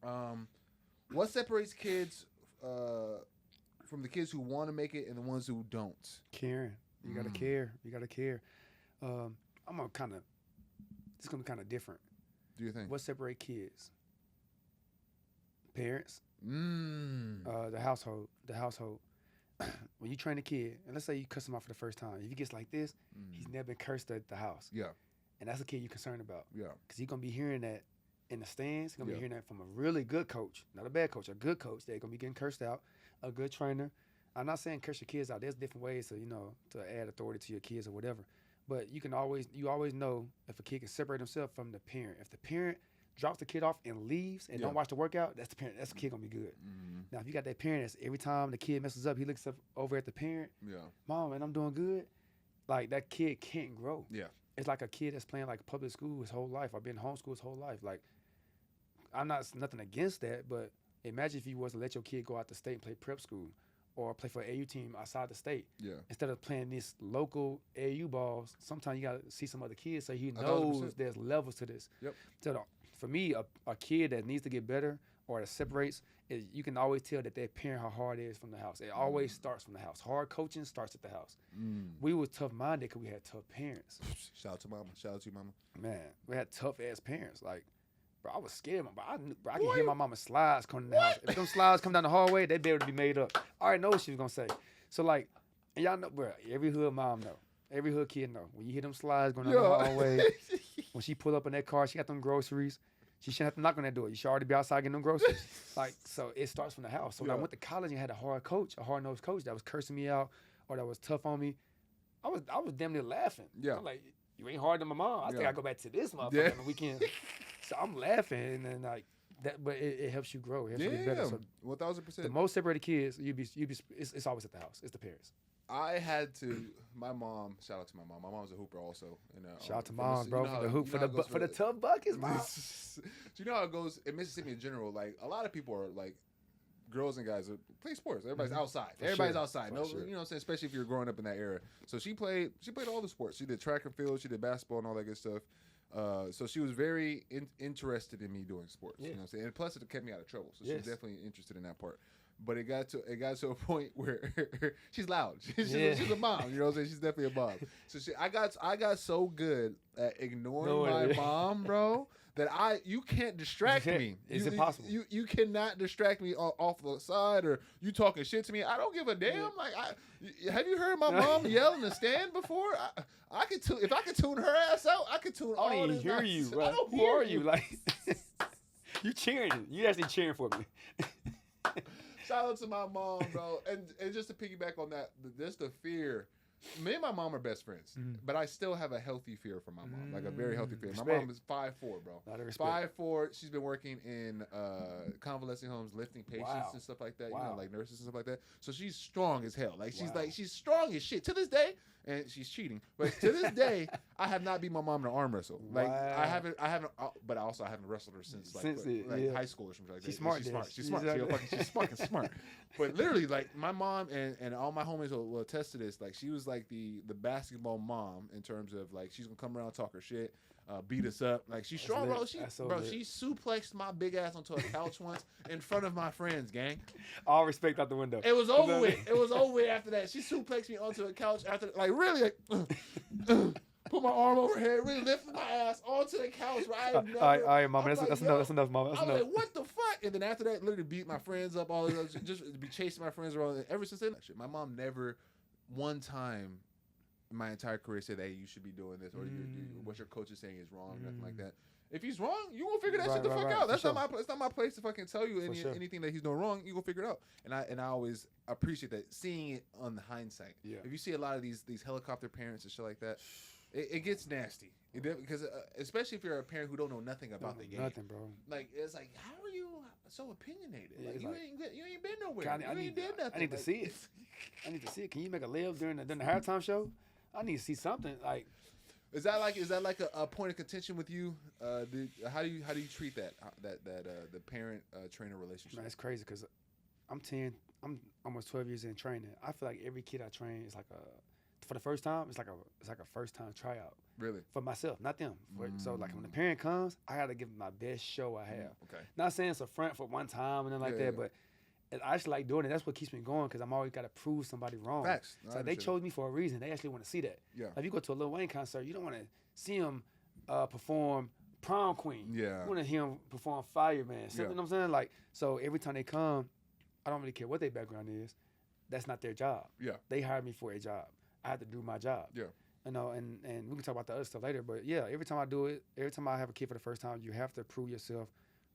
bro. What separates kids from the kids who want to make it and the ones who don't? Caring. You gotta care. You gotta care. It's gonna be kind of different. Do you think? What separate kids? Parents. The household. When you train a kid, and let's say you cuss him out for the first time, if he gets like this, he's never been cursed at the house. Yeah. And that's a kid you're concerned about. Yeah. Because he's gonna be hearing that in the stands. He's gonna be hearing that from a really good coach, not a bad coach, a good coach. They're gonna be getting cursed out. A good trainer. I'm not saying curse your kids out. There's different ways to add authority to your kids or whatever. But you always know if a kid can separate himself from the parent. If the parent drops the kid off and leaves and don't watch the workout, that's the parent. That's the kid gonna be good. Now, if you got that parent that's every time the kid messes up, he looks up over at the parent. Yeah. Mom, man, I'm doing good. Like, that kid can't grow. Yeah. It's like a kid that's playing like public school his whole life. I've been homeschooled his whole life. Like, I'm not nothing against that, but imagine if you was to let your kid go out the state and play prep school or play for an AU team outside the state. Yeah. Instead of playing these local AU balls, sometimes you got to see some other kids so he knows 1,000%. there's levels to this. Yep. So for me, a kid that needs to get better or that separates, you can always tell that their parent how hard it is from the house. It always starts from the house. Hard coaching starts at the house. We were tough-minded because we had tough parents. Shout out to mama. Shout out to you, mama. Man, we had tough-ass parents. Like, bro, I was scared. Bro, I can hear my mama's slides coming in the house. If them slides come down the hallway, they better be made up. I already know what she was going to say. So, like, and y'all know, bro, every hood mom know. Every hood kid know. When you hear them slides going down the hallway, when she pull up in that car, she got them groceries. She shouldn't have to knock on that door. You should already be outside getting them groceries. Like, so it starts from the house. So when I went to college and had a hard-nosed coach that was cursing me out or that was tough on me, I was damn near laughing. Yeah. I'm like, you ain't hard than my mom. I think I go back to this motherfucker on the weekend. So I'm laughing and then like that, but it helps you grow. It helps you get better. So 1,000%. the most separated kids, it's always at the house. It's the parents. I had to. My mom. Shout out to my mom. My mom's a hooper also. And, shout out to mom, bro, for the hoop, for the tough buckets, mom. Do you know how it goes in Mississippi in general? Like a lot of people are like, girls and guys play sports. Everybody's outside. Everybody's outside. No, you know what I'm saying? Especially if you're growing up in that era. So she played all the sports. She did track and field. She did basketball and all that good stuff. So she was very interested in me doing sports. You know what I'm saying? And plus it kept me out of trouble. So she was definitely interested in that part. But it got to a point where she's loud. She's a mom. You know what I'm saying? She's definitely a mom. So I got so good at ignoring my mom, bro, that you can't distract me. It's impossible. You cannot distract me off the side or you talking shit to me. I don't give a damn. Like, have you heard my mom yell in the stand before? I could if I could tune her ass out, I could tune all I don't this. even hear you, bro. Who are you? Like, you cheering? You actually cheering for me? Shout out to my mom, bro. And just to piggyback on that, just the fear. Me and my mom are best friends, but I still have a healthy fear for my mom, like a very healthy fear. Respect. My mom is 5'4", bro. 5'4". She's been working in convalescent homes, lifting patients and stuff like that. You know, like nurses and stuff like that. So she's strong as hell. Like she's strong as shit to this day. And she's cheating, but to this day, I have not beat my mom in an arm wrestle. Like I haven't. But I haven't wrestled her since high school or something like that. She's smart. She's fucking smart. But literally, like my mom and all my homies will attest to this. Like she was like the basketball mom in terms of like she's gonna come around, talk her shit, beat us up. Like she's strong, bro. She suplexed my big ass onto a couch once in front of my friends, gang. All respect out the window. It was over with. It was over with after that. She suplexed me onto a couch after, like really, like, put my arm over her head, really lifted my ass onto the couch. Right? All right, mama. That's enough, mama. I was like, what the fuck? And then after that, literally beat my friends up, all this, just be chasing my friends around. And ever since then, my mom never one time in my entire career said, hey, you should be doing this, or what your coach is saying is wrong, nothing like that. If he's wrong, you gonna figure that shit the fuck out. That's not my place to fucking tell you anything that he's doing wrong. You gonna figure it out. And I always appreciate that, seeing it on the hindsight. Yeah. If you see a lot of these helicopter parents and shit like that, it gets nasty. Because especially if you're a parent who don't know nothing about the game. Nothing, bro. Like it's like, how are you so opinionated? Like you ain't been nowhere. God, you ain't did nothing. I need to see it. I need to see it. Can you make a layup during the halftime show? I need to see something like. Is that like a point of contention with you? How do you treat that the parent trainer relationship? Man, it's crazy because I'm almost 12 years in training. I feel like every kid I train is like for the first time, it's like a first time tryout. Really? For myself, not them. So like when the parent comes, I got to give them my best show I have. Okay. Not saying it's a front for one time and then like that, but I actually like doing it. That's what keeps me going because I'm always got to prove somebody wrong. Facts. So they chose me for a reason. They actually want to see that. Yeah. Like if you go to a Lil Wayne concert, you don't want to see him perform Prom Queen. Yeah. You want to hear him perform Fireman. You know what I'm saying? Like, so every time they come, I don't really care what their background is. That's not their job. Yeah. They hired me for a job. I have to do my job. Yeah. You know, and we can talk about the other stuff later, but yeah, every time I do it, every time I have a kid for the first time, you have to prove yourself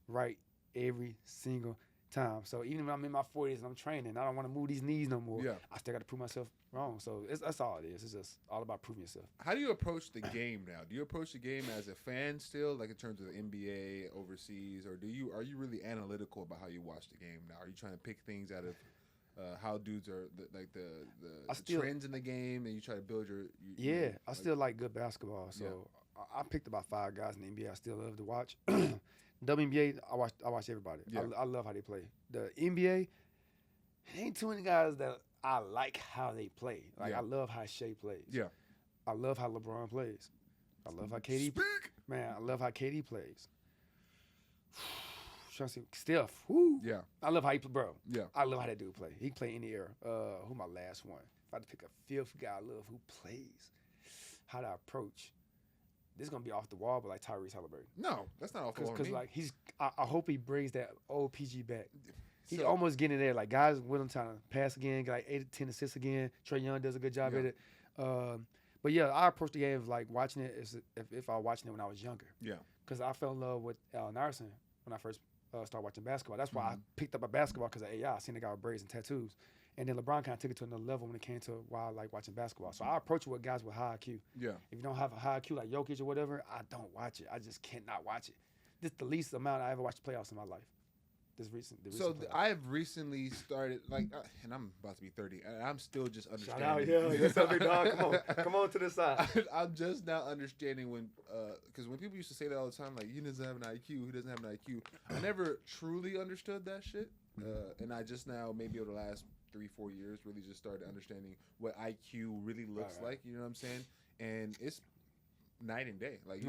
right every single time. So even when I'm in my 40s and I'm training, I don't want to move these knees no more. Yeah. I still got to prove myself wrong. So that's all it is. It's just all about proving yourself. How do you approach the game now? Do you approach the game as a fan still, like in terms of the NBA overseas, or are you really analytical about how you watch the game now? Are you trying to pick things out of how dudes are the trends in the game, and you try to build your I still like good basketball. So I picked about 5 guys in the NBA I still love to watch. WNBA, I watch everybody. Yeah. I love how they play. The NBA, ain't too many guys that I like how they play. Like I love how Shea plays. Yeah. I love how LeBron plays. I love how KD. Man, I love how KD plays. Trying to see Steph. Woo. Yeah. I love how he play, bro. Yeah. I love how that dude play. He can play any era. Who my last one? If I had to pick a fifth guy I love who plays, how to approach. This is gonna be off the wall, but like Tyrese Halliburton. No, that's not off the wall. Because like I hope he brings that old PG back. He's So- almost getting there. Like guys with him trying to pass again, get like 8 to 10 assists again. Trae Young does a good job at it. But yeah, I approach the game of like watching it as if I was watching it when I was younger. Yeah. Because I fell in love with Allen Iverson when I first started watching basketball. That's why I picked up a basketball because of AI. I seen the guy with braids and tattoos. And then LeBron kind of took it to another level when it came to why I like watching basketball. So I approach it with guys with high IQ. Yeah. If you don't have a high IQ like Jokic or whatever, I don't watch it. I just cannot watch it. This is the least amount I ever watched playoffs in my life. So I've recently started and I'm about to be 30, and I'm still just understanding. Shout out, that's every dog. Come on to the side. I'm just now understanding because when people used to say that all the time, like he doesn't have an IQ, he doesn't have an IQ. I never truly understood that shit, and I just now maybe over the last 3-4 years really just started understanding what IQ really looks like. You know what I'm saying? And it's night and day. Like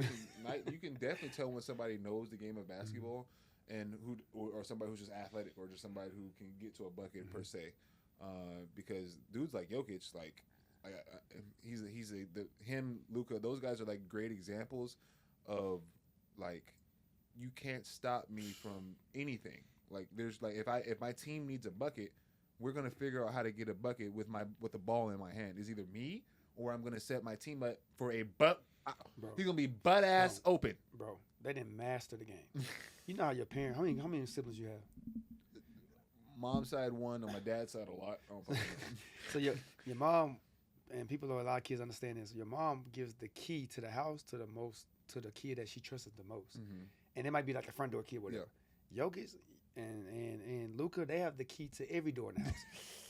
you can definitely tell when somebody knows the game of basketball. And or somebody who's just athletic, or just somebody who can get to a bucket per se, because dudes like Jokic, like him, Luka, those guys are like great examples of like you can't stop me from anything. Like there's like if my team needs a bucket, we're gonna figure out how to get a bucket with the ball in my hand. It's either me or I'm gonna set my team up for a butt. He's gonna be butt ass open, bro. They didn't master the game. You know how your parents? How many siblings you have? Mom's side 1, on my dad's side a lot. So your mom, and people are a lot of kids understand this. Your mom gives the key to the house to the kid that she trusts the most, and it might be like a front door kid, whatever. Yeah. Jokic and Luka, they have the key to every door in the house.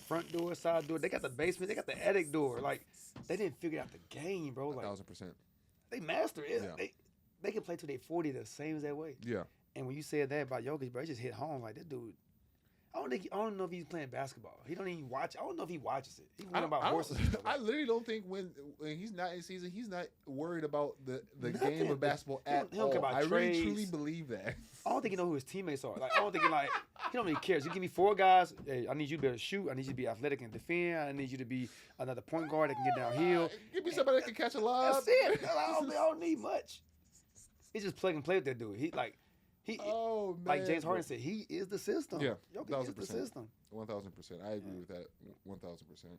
Front door, side door. They got the basement. They got the attic door. Like they didn't figure out the game, bro. Like 1,000%. They master it. Yeah. They can play till they 40 the same as that way. Yeah. And when you said that about Jokic, bro, it just hit home. Like, that dude, I don't know if he's playing basketball. He don't even watch. I don't know if he watches it. He's worried about horses and stuff. I literally don't think when he's not in season, he's not worried about the game of basketball at all. I really truly believe that. I don't think he know who his teammates are. Like, I don't think he don't really cares. You give me 4 guys. Hey, I need you to be able to shoot. I need you to be athletic and defend. I need you to be another point guard that can get downhill. Give me somebody that can catch a lob. That's it. I don't need much. It's just plug and play with that dude. Like James Harden said, he is the system. Yeah, Jokic is the system. 1,000%. I agree with that. 1,000%.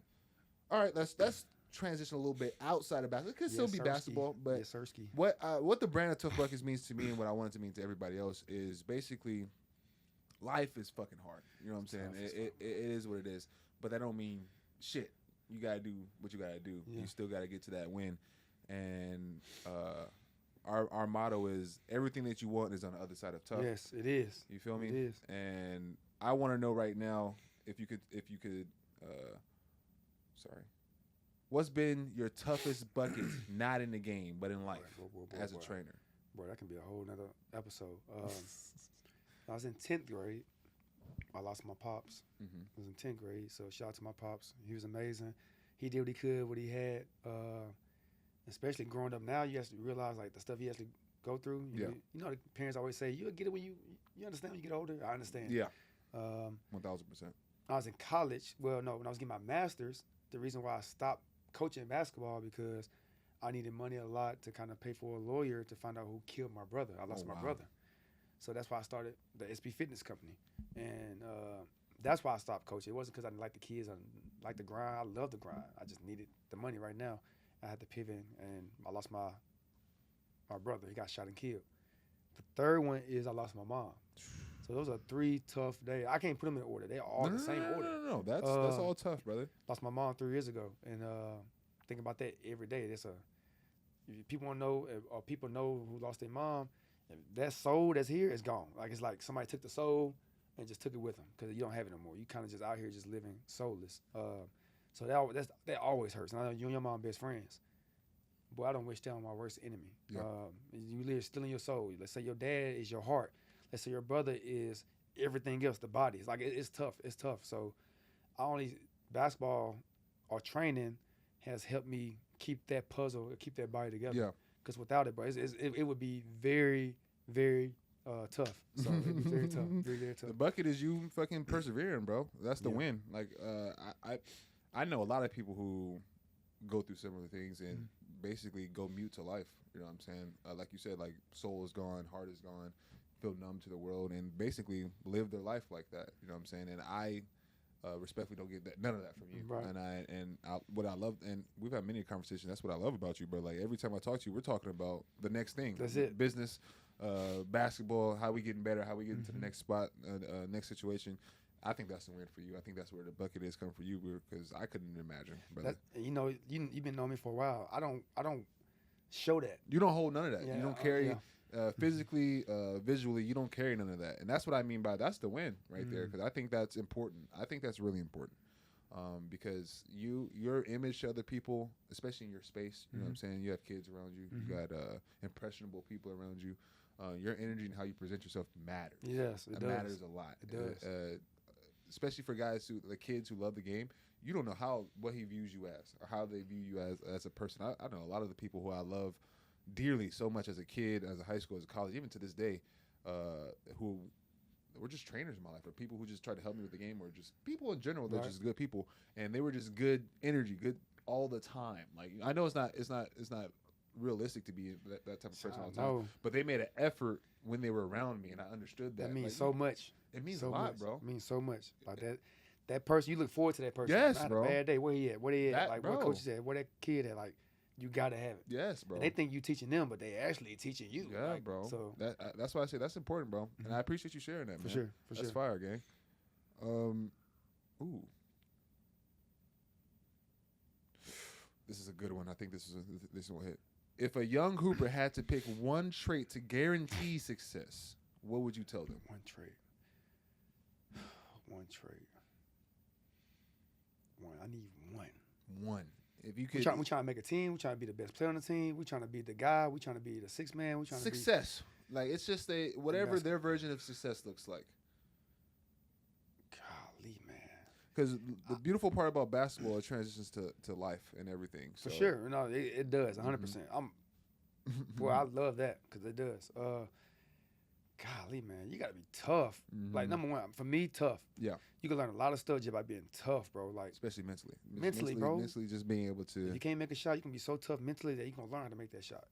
All right, let's transition a little bit outside of basketball. It could still be basketball, but what the brand of Tough Buckets means to me, and what I want it to mean to everybody else, is basically life is fucking hard. You know what I'm saying? It is what it is, but that don't mean shit. You gotta do what you gotta do. Yeah. You still gotta get to that win, and our motto is everything that you want is on the other side of tough. Yes, it is. You feel me? It is. And I want to know right now if you could what's been your toughest bucket not in the game but in life as a trainer? Boy, that can be a whole nother episode. I was in 10th grade. I lost my pops. I was in 10th grade, so shout out to my pops. He was amazing. He did what he could, what he had. Especially growing up now, you have to realize like the stuff he has to go through. You know, the parents always say you'll get it when you understand when you get older. I understand. Yeah. 1,000%. I was in college. Well, no, when I was getting my master's, the reason why I stopped coaching basketball because I needed money a lot to kind of pay for a lawyer to find out who killed my brother. I lost my brother. So that's why I started the SB Fitness Company. And that's why I stopped coaching. It wasn't because I didn't like the kids. I didn't like the grind. I love the grind. I just needed the money right now. I had to pivot, and I lost my brother. He got shot and killed. The third one is I lost my mom. So So those are 3 tough days. I can't put them in order. They're all the same order. No. That's all tough, brother. Lost my mom 3 years ago, and think about that every day. If people want to know, or people know who lost their mom, if that soul that's here is gone. Like it's like somebody took the soul and just took it with them because you don't have it no more. You kind of just out here just living soulless. So that always hurts. And I know you and your mom best friends. Boy, I don't wish that on my worst enemy. Yeah. You live still in your soul. Let's say your dad is your heart. Let's say your brother is everything else, the body. It's like it's tough. It's tough. So basketball or training has helped me keep that puzzle, keep that body together. Yeah. Because without it, bro, it would be very, very tough. So it'd be very tough. Very, very tough. The bucket is you fucking persevering, bro. That's the win. Like I know a lot of people who go through similar things and basically go mute to life. You know what I'm saying? Like you said, like soul is gone, heart is gone, feel numb to the world, and basically live their life like that. You know what I'm saying? And I respectfully don't get none of that from you. Right. And what I love, and we've had many conversations. That's what I love about you, bro. Like every time I talk to you, we're talking about the next thing. That's it. Business, basketball, how we getting better, how we getting to the next spot, next situation. I think that's the win for you. I think that's where the bucket is coming for you, because I couldn't imagine, brother. You've been knowing me for a while. I don't show that. You don't hold none of that. Yeah, you don't carry physically, visually. You don't carry none of that, and that's what I mean by that's the win right there. Because I think that's important. I think that's really important, because your image to other people, especially in your space. You know what I'm saying? You have kids around you. You got impressionable people around you. Your energy and how you present yourself matters. Yes, it does. Matters a lot. It does. Especially for the kids who love the game. You don't know what he views you as or how they view you as a person. I know a lot of the people who I love dearly so much as a kid, as a high school, as a college, even to this day, who were just trainers in my life, or people who just tried to help me with the game, or just people in general. They're just good people, and they were just good energy, good all the time. Like I know it's not realistic to be that type of person all the time, but they made an effort when they were around me, and I understood that. That means so much. It means so a lot, much. bro. It means so much. Like that person, you look forward to that person. Yes, not bro. A bad day. Where he at? What he at? Like bro. what coach said. Where that kid at? Like you gotta have it. Yes, bro. And they think you teaching them, but they actually teaching you. Yeah, like, bro. So that's why I say that's important, bro. And I appreciate you sharing that, man. For sure. That's fire, gang. Ooh. This is a good one. I think this will hit. If a young hooper had to pick one trait to guarantee success, what would you tell them? One trait. I need one. One. If you could, we trying to make a team. We trying to be the best player on the team. We trying to be the guy. We trying to be the sixth man. We trying success. Like it's just whatever their version of success looks like. Golly, man. Because the beautiful part about basketball, it transitions to life and everything. So. For sure. No, it does, 100%. Boy, I love that because it does. Golly, man, you got to be tough. Like, number one, for me, tough. Yeah. You can learn a lot of stuff just by being tough, bro. Like, especially mentally. Mentally, bro. Mentally just being able to. If you can't make a shot, you can be so tough mentally that you're going to learn how to make that shot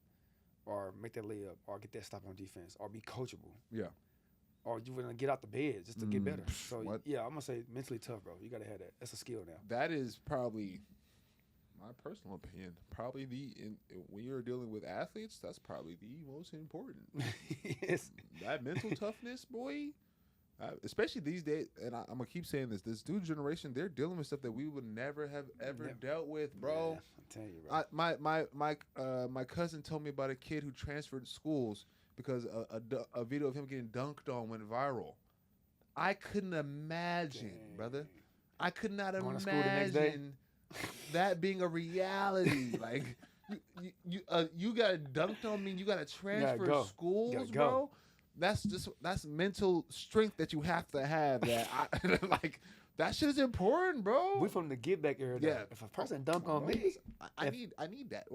or make that layup or get that stop on defense or be coachable. Yeah. Or you want to get out the bed just to get better. So, what? Yeah, I'm going to say mentally tough, bro. You got to have that. That's a skill now. That is probably, my personal opinion, probably when you're dealing with athletes, that's probably the most important. Yes. That mental toughness, boy, especially these days, and I'm going to keep saying this new generation, they're dealing with stuff that we would never have ever dealt with, bro. Yeah, I'm telling you, bro. My cousin told me about a kid who transferred schools because a video of him getting dunked on went viral. I couldn't imagine, brother. I could not imagine that being a reality. Like you got dunked on me. You got to transfer schools, bro. That's mental strength that you have to have. That shit is important, bro. We from the give back era. Yeah. If a person dunk on me, I need that.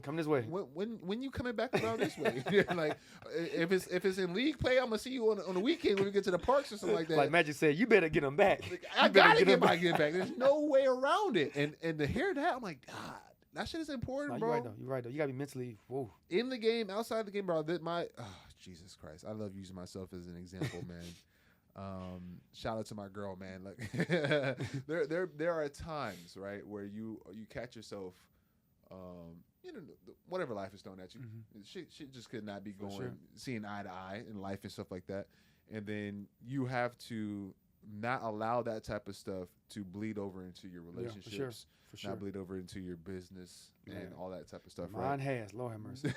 Come this way. When you coming back around this way? Like if it's in league play, I'm gonna see you on the weekend when we get to the parks or something like that. Like Magic said, you better get them back. I gotta get my get back. There's no way around it. And to hear that, I'm like, God, that shit is important, bro. You're right though. You gotta be mentally in the game, outside the game, bro. Jesus Christ, I love using myself as an example, man. Shout out to my girl, man. Like there are times, right, where you catch yourself, whatever life is thrown at you, shit just could not be going, seeing eye to eye in life and stuff like that. and then you have to not allow that type of stuff to bleed over into your relationships, for sure. not bleed over into your business and all that type of stuff. Mine has, Lord have mercy.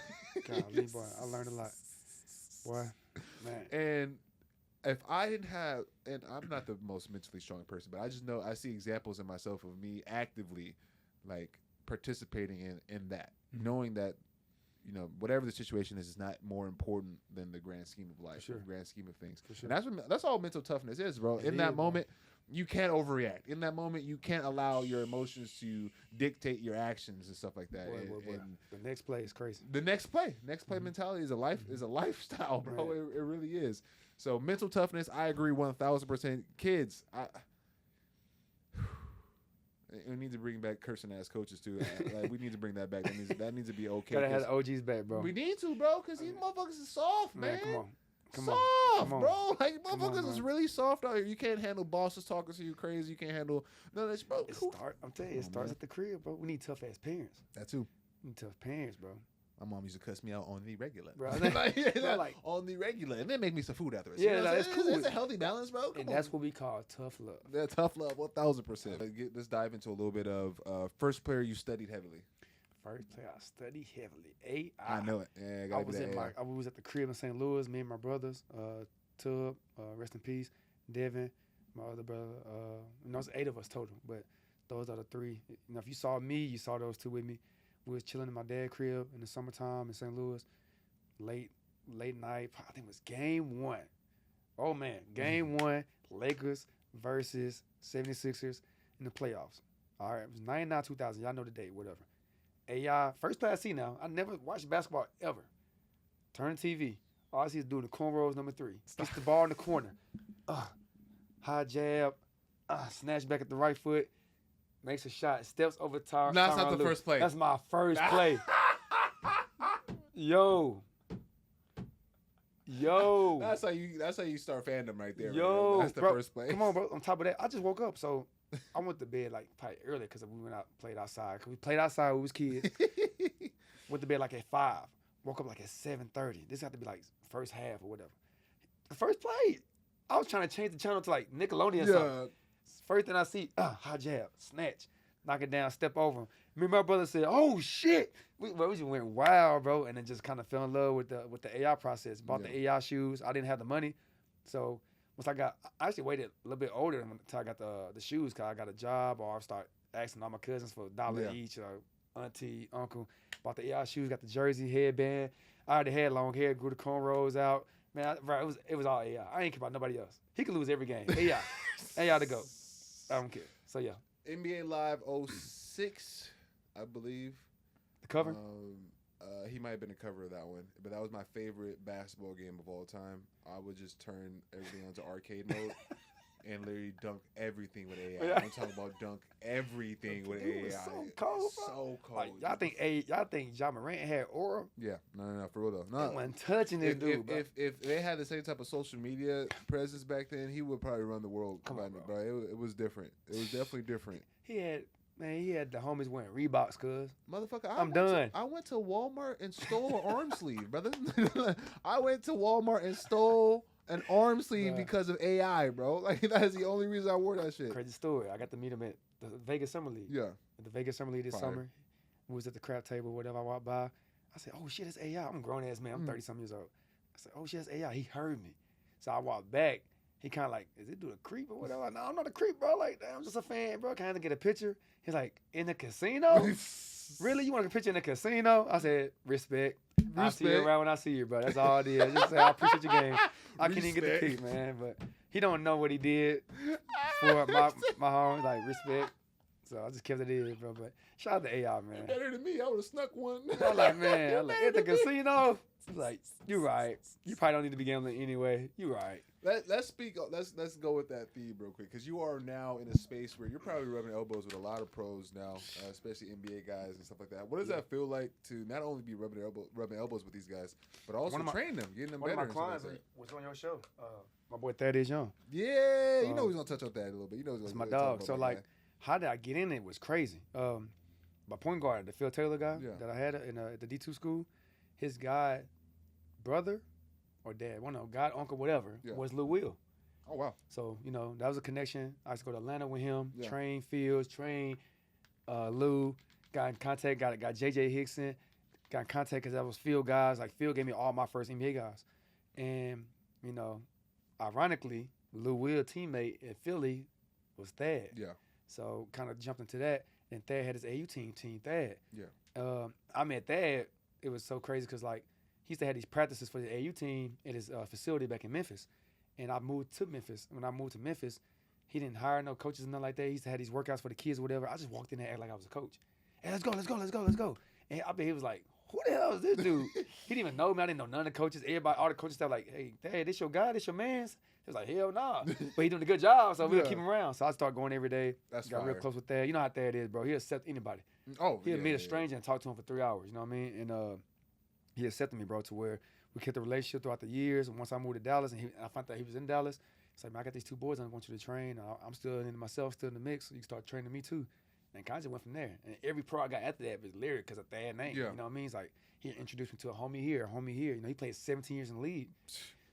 Golly, boy, I learned a lot, boy, man. And if I didn't have, and I'm not the most mentally strong person, but I just know I see examples in myself of me actively, like participating in that, knowing that, you know, whatever the situation is not more important than the grand scheme of life, the grand scheme of things. Sure. And that's all mental toughness is, bro. In that moment, you can't overreact. In that moment, you can't allow your emotions to dictate your actions and stuff like that. And the next play is crazy. The next play mentality is a lifestyle, bro. Right. It really is. So mental toughness, I agree 1,000%. Kids, we need to bring back cursing ass coaches too. Like, we need to bring that back. That needs to be okay. Gotta have the OGs back, bro. We need to, bro, because these motherfuckers is soft, man. Come on, soft, bro. Like, motherfuckers is really soft out here. You can't handle bosses talking to you crazy. You can't handle none of this, bro. I'm telling you, it starts at the crib, bro. We need tough ass parents. That too. We need tough parents, bro. My mom used to cuss me out on the regular. Bro, on the regular. And then make me some food afterwards. Yeah, that's cool. It's a healthy balance, bro. And that's what we call tough love. Yeah, tough love, 1,000%. Let's dive into a little bit of first player you studied heavily. First player I studied heavily. AI. I know it. Yeah, I was at the crib in St. Louis, me and my brothers, Tub, rest in peace, Devin, my other brother. It's 8 of us total, but those are the 3. You know, if you saw me, you saw those 2 with me. We was chilling in my dad's crib in the summertime in St. Louis, late night. I think it was game 1. Oh, man. Game 1, Lakers versus 76ers in the playoffs. All right. It was 99-2000. Y'all know the date, whatever. AI, first play I see now. I never watched basketball ever. Turn the TV. All I see is doing the cornrows number 3. Gets the ball in the corner. High jab. Snatch back at the right foot. Makes a shot, steps over top. No, that's not the first play. That's my first play. Yo. That's how you start fandom right there. Yo, that's the first play. Come on, bro. On top of that, I just woke up, so I went to bed like probably early because we went out and played outside. Cause we played outside when we was kids. Went to bed like at 5. Woke up like at 7:30. This had to be like first half or whatever. The first play, I was trying to change the channel to like Nickelodeon or something. First thing I see, high jab, snatch, knock it down, step over him. Me and my brother said, "Oh shit!" We just went wild, bro, and then just kind of fell in love with the AI process. Bought the AI shoes. I didn't have the money, so once I actually waited a little bit older until I got the shoes, cause I got a job, or I start asking all my cousins for $1 each, or auntie, uncle. Bought the AI shoes, got the jersey, headband. I already had long hair, grew the cornrows out. Man, it was all AI. I ain't care about nobody else. He could lose every game. AI. AI to go. I don't care. So, yeah. NBA Live 06, I believe. The cover? He might have been the cover of that one. But that was my favorite basketball game of all time. I would just turn everything onto arcade mode and literally dunk everything with AI. I'm talking about dunk everything with AI. So cold, bro. So cold. Like, y'all think Ja Morant had aura? Yeah. No, for real though. No. He wasn't touching this dude, bro. If they had the same type of social media presence back then, he would probably run the world. Come on, bro. It was different. It was definitely different. He had the homies wearing Reeboks, cuz. Motherfucker, I'm done. I went to Walmart and stole an arm sleeve, brother. I went to Walmart and stole an arm sleeve because of AI, bro. Like, that is the only reason I wore that shit. Crazy story. I got to meet him at the Vegas Summer League. Yeah. At the Vegas Summer League this summer. We was at the crap table, whatever. I walked by. I said, "Oh, shit, that's AI." I'm a grown-ass man. I'm 30-something years old. I said, "Oh, shit, that's AI." He heard me. So I walked back. He kind of like, "Is it doing a creep or whatever?" Like, "No, I'm not a creep, bro. Like, I'm just a fan, bro. Can I get a picture?" He's like, "In the casino? Really? You want a picture in the casino?" I said, "Respect. I'll see you around when I see you, bro. That's all it is." Just say, "I appreciate your game." I can't even get the pic, man. But he don't know what he did for my home. Like, respect. So I just kept it in, bro. But shout out to AI, man. Better than me. I would have snuck one. I like, man. I like, at the casino. Like, you right. You probably don't need to be gambling anyway. You right. Let's go with that theme real quick, because you are now in a space where you're probably rubbing elbows with a lot of pros now, especially NBA guys and stuff like that. What does that feel like to not only be rubbing elbows with these guys, but also train them, getting them better? One of my clients was on your show. My boy Thaddeus Young. Yeah, you know he's gonna touch on that a little bit. You know, he's my dog. So like, how did I get in it was crazy. My point guard, the Phil Taylor guy that I had at the D2 school, his guy brother or dad, one of them, god, uncle, whatever, was Lou Will. Oh, wow. So, that was a connection. I used to go to Atlanta with him, train Fields, train Lou, got in contact, got JJ Hickson, got in contact because that was Field guys. Like, Field gave me all my first NBA guys. And, ironically, Lou Will teammate at Philly was Thad. Yeah. So, kind of jumped into that. And Thad had his AU team Thad. Yeah. I met Thad. It was so crazy because, like, he used to have these practices for the AU team at his facility back in Memphis. And I moved to Memphis. When I moved to Memphis, he didn't hire no coaches and nothing like that. He used to have these workouts for the kids or whatever. I just walked in there and act like I was a coach. Hey, let's go. And I bet he was like, who the hell is this dude? He didn't even know me. I didn't know none of the coaches. Everybody, all the coaches stuff like, hey, Dad, this your guy? This your man's? He was like, hell nah. But he doing a good job, so we'll keep him around. So I started going every day. Got real close with Thad. You know how Thad is, bro. He'll accept anybody. Oh, He'll meet a stranger and talk to him for 3 hours. You know what I mean? And he accepted me, bro, to where we kept the relationship throughout the years. And once I moved to Dallas and I found out he was in Dallas, it's like, man, I got these 2 boys I want you to train. I'm still in myself, still in the mix. So you can start training me too. And kind of just went from there. And every pro I got after that was Lyric because of Thad name. Yeah. You know what I mean? It's like he introduced me to a homie here, a homie here. He played 17 years in the league.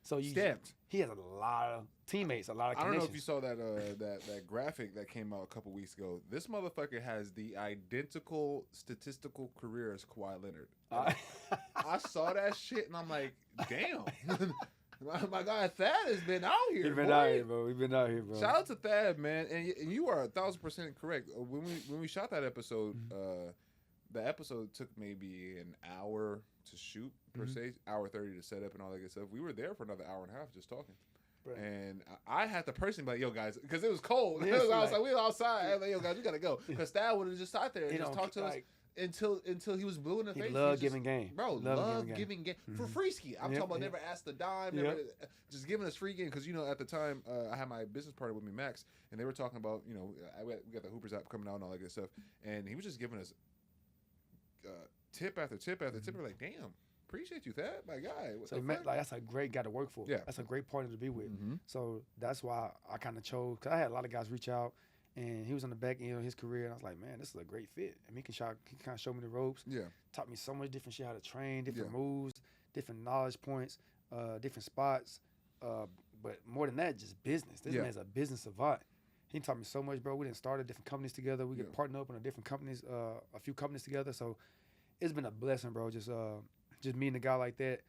So he has a lot of teammates, a lot of connections. I don't know if you saw that graphic that came out a couple weeks ago. This motherfucker has the identical statistical career as Kawhi Leonard. I saw that shit and I'm like, damn. My guy Thad has been out here. He's been out here, bro. We've been out here, bro. Shout out to Thad, man. And you are 1,000% correct. When we shot that episode, the episode took maybe an hour to shoot per se, hour 30 to set up and all that good stuff. We were there for another hour and a half just talking. Right. And I had to personally be like, yo, guys, because it was cold. Yes, we were outside. I was like, yo, guys, we got to go. Because Thad would have just sat there and just talked to us. Until he was blue in the face. He loved giving game. Bro, love giving game. For free ski. I'm talking about never asked a dime. Never, just giving us free game. Because, at the time, I had my business partner with me, Max, and they were talking about, we got the Hoopers app coming out and all that good stuff. And he was just giving us tip after tip after tip. We're like, damn, appreciate you, Thad, my guy. So that's a great guy to work for. Yeah. That's a great partner to be with. So that's why I kind of chose, because I had a lot of guys reach out. And he was on the back end of his career, and I was like, man, this is a great fit. And he kind of showed me the ropes. Yeah. Taught me so much different shit, how to train, different moves, different knowledge points, different spots. But more than that, just business. This man's a business savant. He taught me so much, bro. We didn't start different companies together. We could partner up on different companies, a few companies together. So it's been a blessing, bro. Just meeting a guy like that,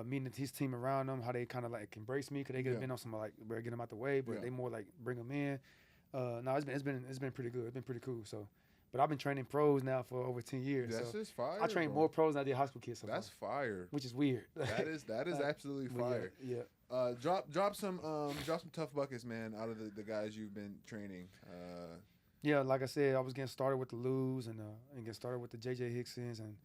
meeting his team around him, how they kind of like embrace me, because they could have been on some like, better get him out the way, but they more like bring him in. No, it's been pretty good. It's been pretty cool. So, but I've been training pros now for over 10 years. That's just fire. I train more pros than I did high school kids. So that's fire. Which is weird. That is absolutely fire. Yeah. Drop some tough buckets, man, out of the guys you've been training. Yeah, like I said, I was getting started with the Lou's and getting started with the JJ Hicksons, and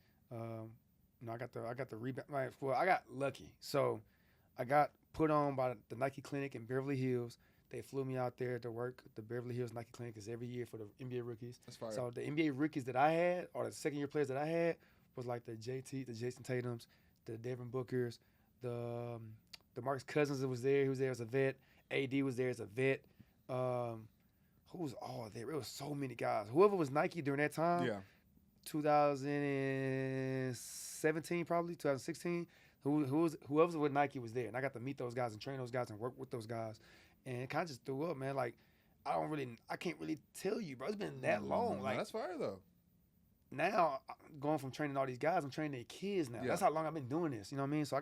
I got the rebound. Well, I got lucky. So I got put on by the Nike Clinic in Beverly Hills. They flew me out there to work at the Beverly Hills Nike Clinic is every year for the NBA rookies. That's fire. So the NBA rookies that I had, or the second-year players that I had, was like the Jason Tatums, the Devin Bookers, the Marcus Cousins that was there. He was there as a vet. AD was there as a vet. Who was all there? It was so many guys. Whoever was Nike during that time. Yeah. 2017 probably, 2016. Whoever's with Nike was there, and I got to meet those guys and train those guys and work with those guys, and it kind of just threw up, man. Like I can't really tell you, bro. It's been that long. Like that's fire though. Now going from training all these guys, I'm training their kids now. Yeah. That's how long I've been doing this. You know what I mean? So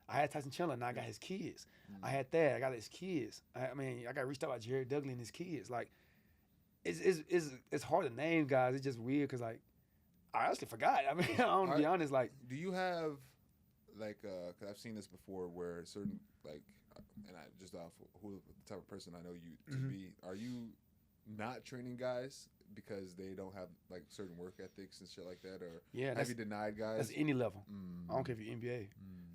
I had Tyson Chandler, now I got his kids. I had that, I got his kids. I got reached out by Jared Dudley and his kids. Like it's hard to name guys. It's just weird because like I honestly forgot. I mean, I don't be honest. Like, do you have like? Cause I've seen this before, where certain like, and I just off who the type of person I know you to be. Are you not training guys because they don't have like certain work ethics and shit like that, or have you denied guys? That's any level. I don't care if you're NBA.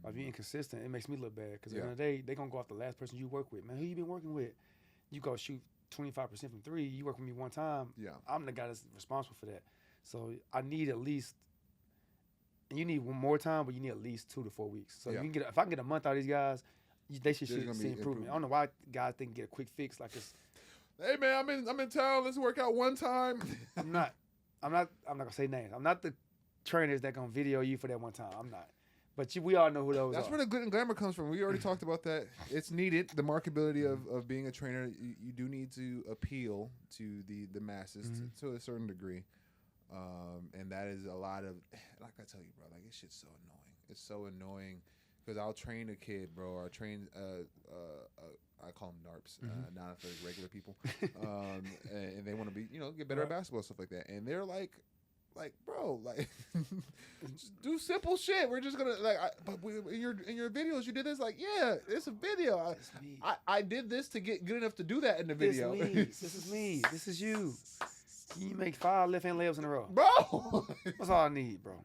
If you're inconsistent, it makes me look bad because at the end of the day, they're gonna go off the last person you work with. Man, who you been working with? You go shoot 25% from three. You work with me one time. Yeah, I'm the guy that's responsible for that. So I need at least, and you need one more time, but you need at least 2 to 4 weeks. So if I can get a month out of these guys, they should see improvement. I don't know why guys think get a quick fix like this. Hey man, I'm in town. Let's work out one time. I'm not gonna say names. I'm not the trainers that gonna video you for that one time. I'm not. But we all know who those That's are. where the grit and glamour comes from. We already talked about that. It's needed. The marketability of being a trainer, you do need to appeal to the masses to a certain degree. And that is a lot of, like I tell you, bro, like this shit's so annoying. It's so annoying because I'll train a kid, bro. Or I train, I call them NARPs, not for regular people. And they want to be, get better at basketball, stuff like that. And they're like, bro, like, just do simple shit. We're just gonna in your videos you did this. Like, yeah, it's a video. I did this to get good enough to do that in the video. This is me. This is you. You make 5 left hand layups in a row, bro. That's all I need, bro.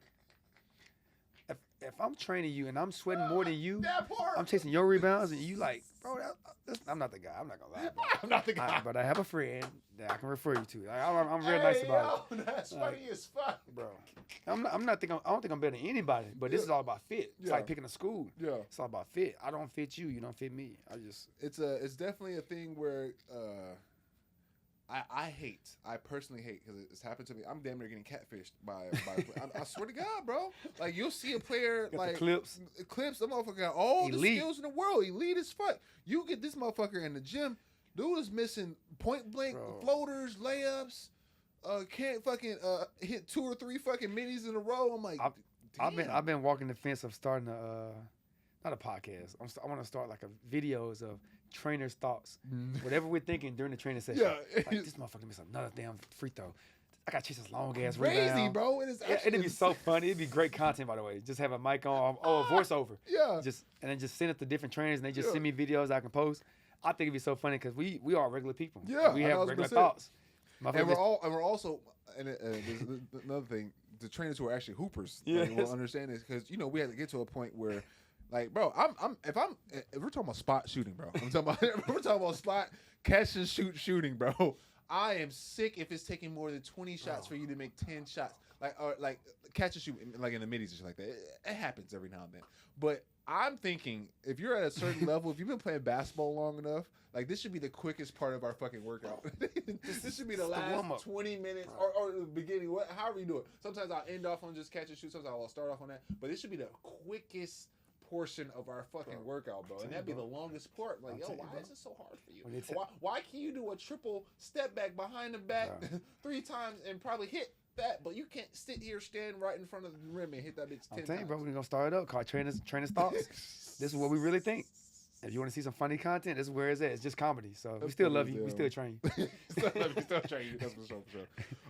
If I'm training you and I'm sweating more than you, I'm chasing your rebounds and you like, bro, I'm not the guy. I'm not gonna lie, bro. I'm not the guy. But I have a friend that I can refer you to. I'm real nice about it. That's funny as fuck, bro. I don't think I'm better than anybody. But this is all about fit. It's like picking a school. Yeah, it's all about fit. I don't fit you. You don't fit me. It's definitely a thing where. I personally hate because it's happened to me. I'm damn near getting catfished by I swear to God, bro. Like you'll see a player like clips, the motherfucker got all the skills in the world, elite as fuck. You get this motherfucker in the gym, dude is missing point blank floaters, layups, can't fucking hit 2 or 3 fucking minis in a row. I'm like, I've been walking the fence of starting not a podcast. I want to start like videos of trainers' thoughts. Whatever we're thinking during the training session. Yeah. Like, this motherfucker missed another damn free throw. I got to chase this long ass rebound. Crazy, bro. It'd be so funny. It'd be great content, by the way. Just have a mic on or a voiceover. Yeah. And then just send it to different trainers and they just send me videos I can post. I think it'd be so funny because we are regular people. Yeah. We have regular thoughts. And we're also there's another thing. The trainers who are actually hoopers will understand this because we had to get to a point where. Like, bro, if we're talking about spot shooting, bro. We're talking about spot catch and shooting, bro. I am sick if it's taking more than 20 shots for you to make 10 shots. Like catch and shoot, like in the middies and shit like that. It happens every now and then. But I'm thinking if you're at a certain level, if you've been playing basketball long enough, like this should be the quickest part of our fucking workout. This should be the last 20 minutes or the beginning, however you do it. Sometimes I'll end off on just catch and shoot. Sometimes I'll start off on that. But this should be the quickest portion of our fucking workout, bro. And that'd be the longest part. Like, why is it so hard for you? Why can you do a triple step back behind the back 3 times and probably hit that, but you can't stand right in front of the rim and hit that bitch 10 times? I'm telling you, bro, we're going to start it up called Trainers Thoughts. This is what we really think. If you want to see some funny content, this is where it's at. It's just comedy. So we still love you. We still train you. Still train you. That's for sure.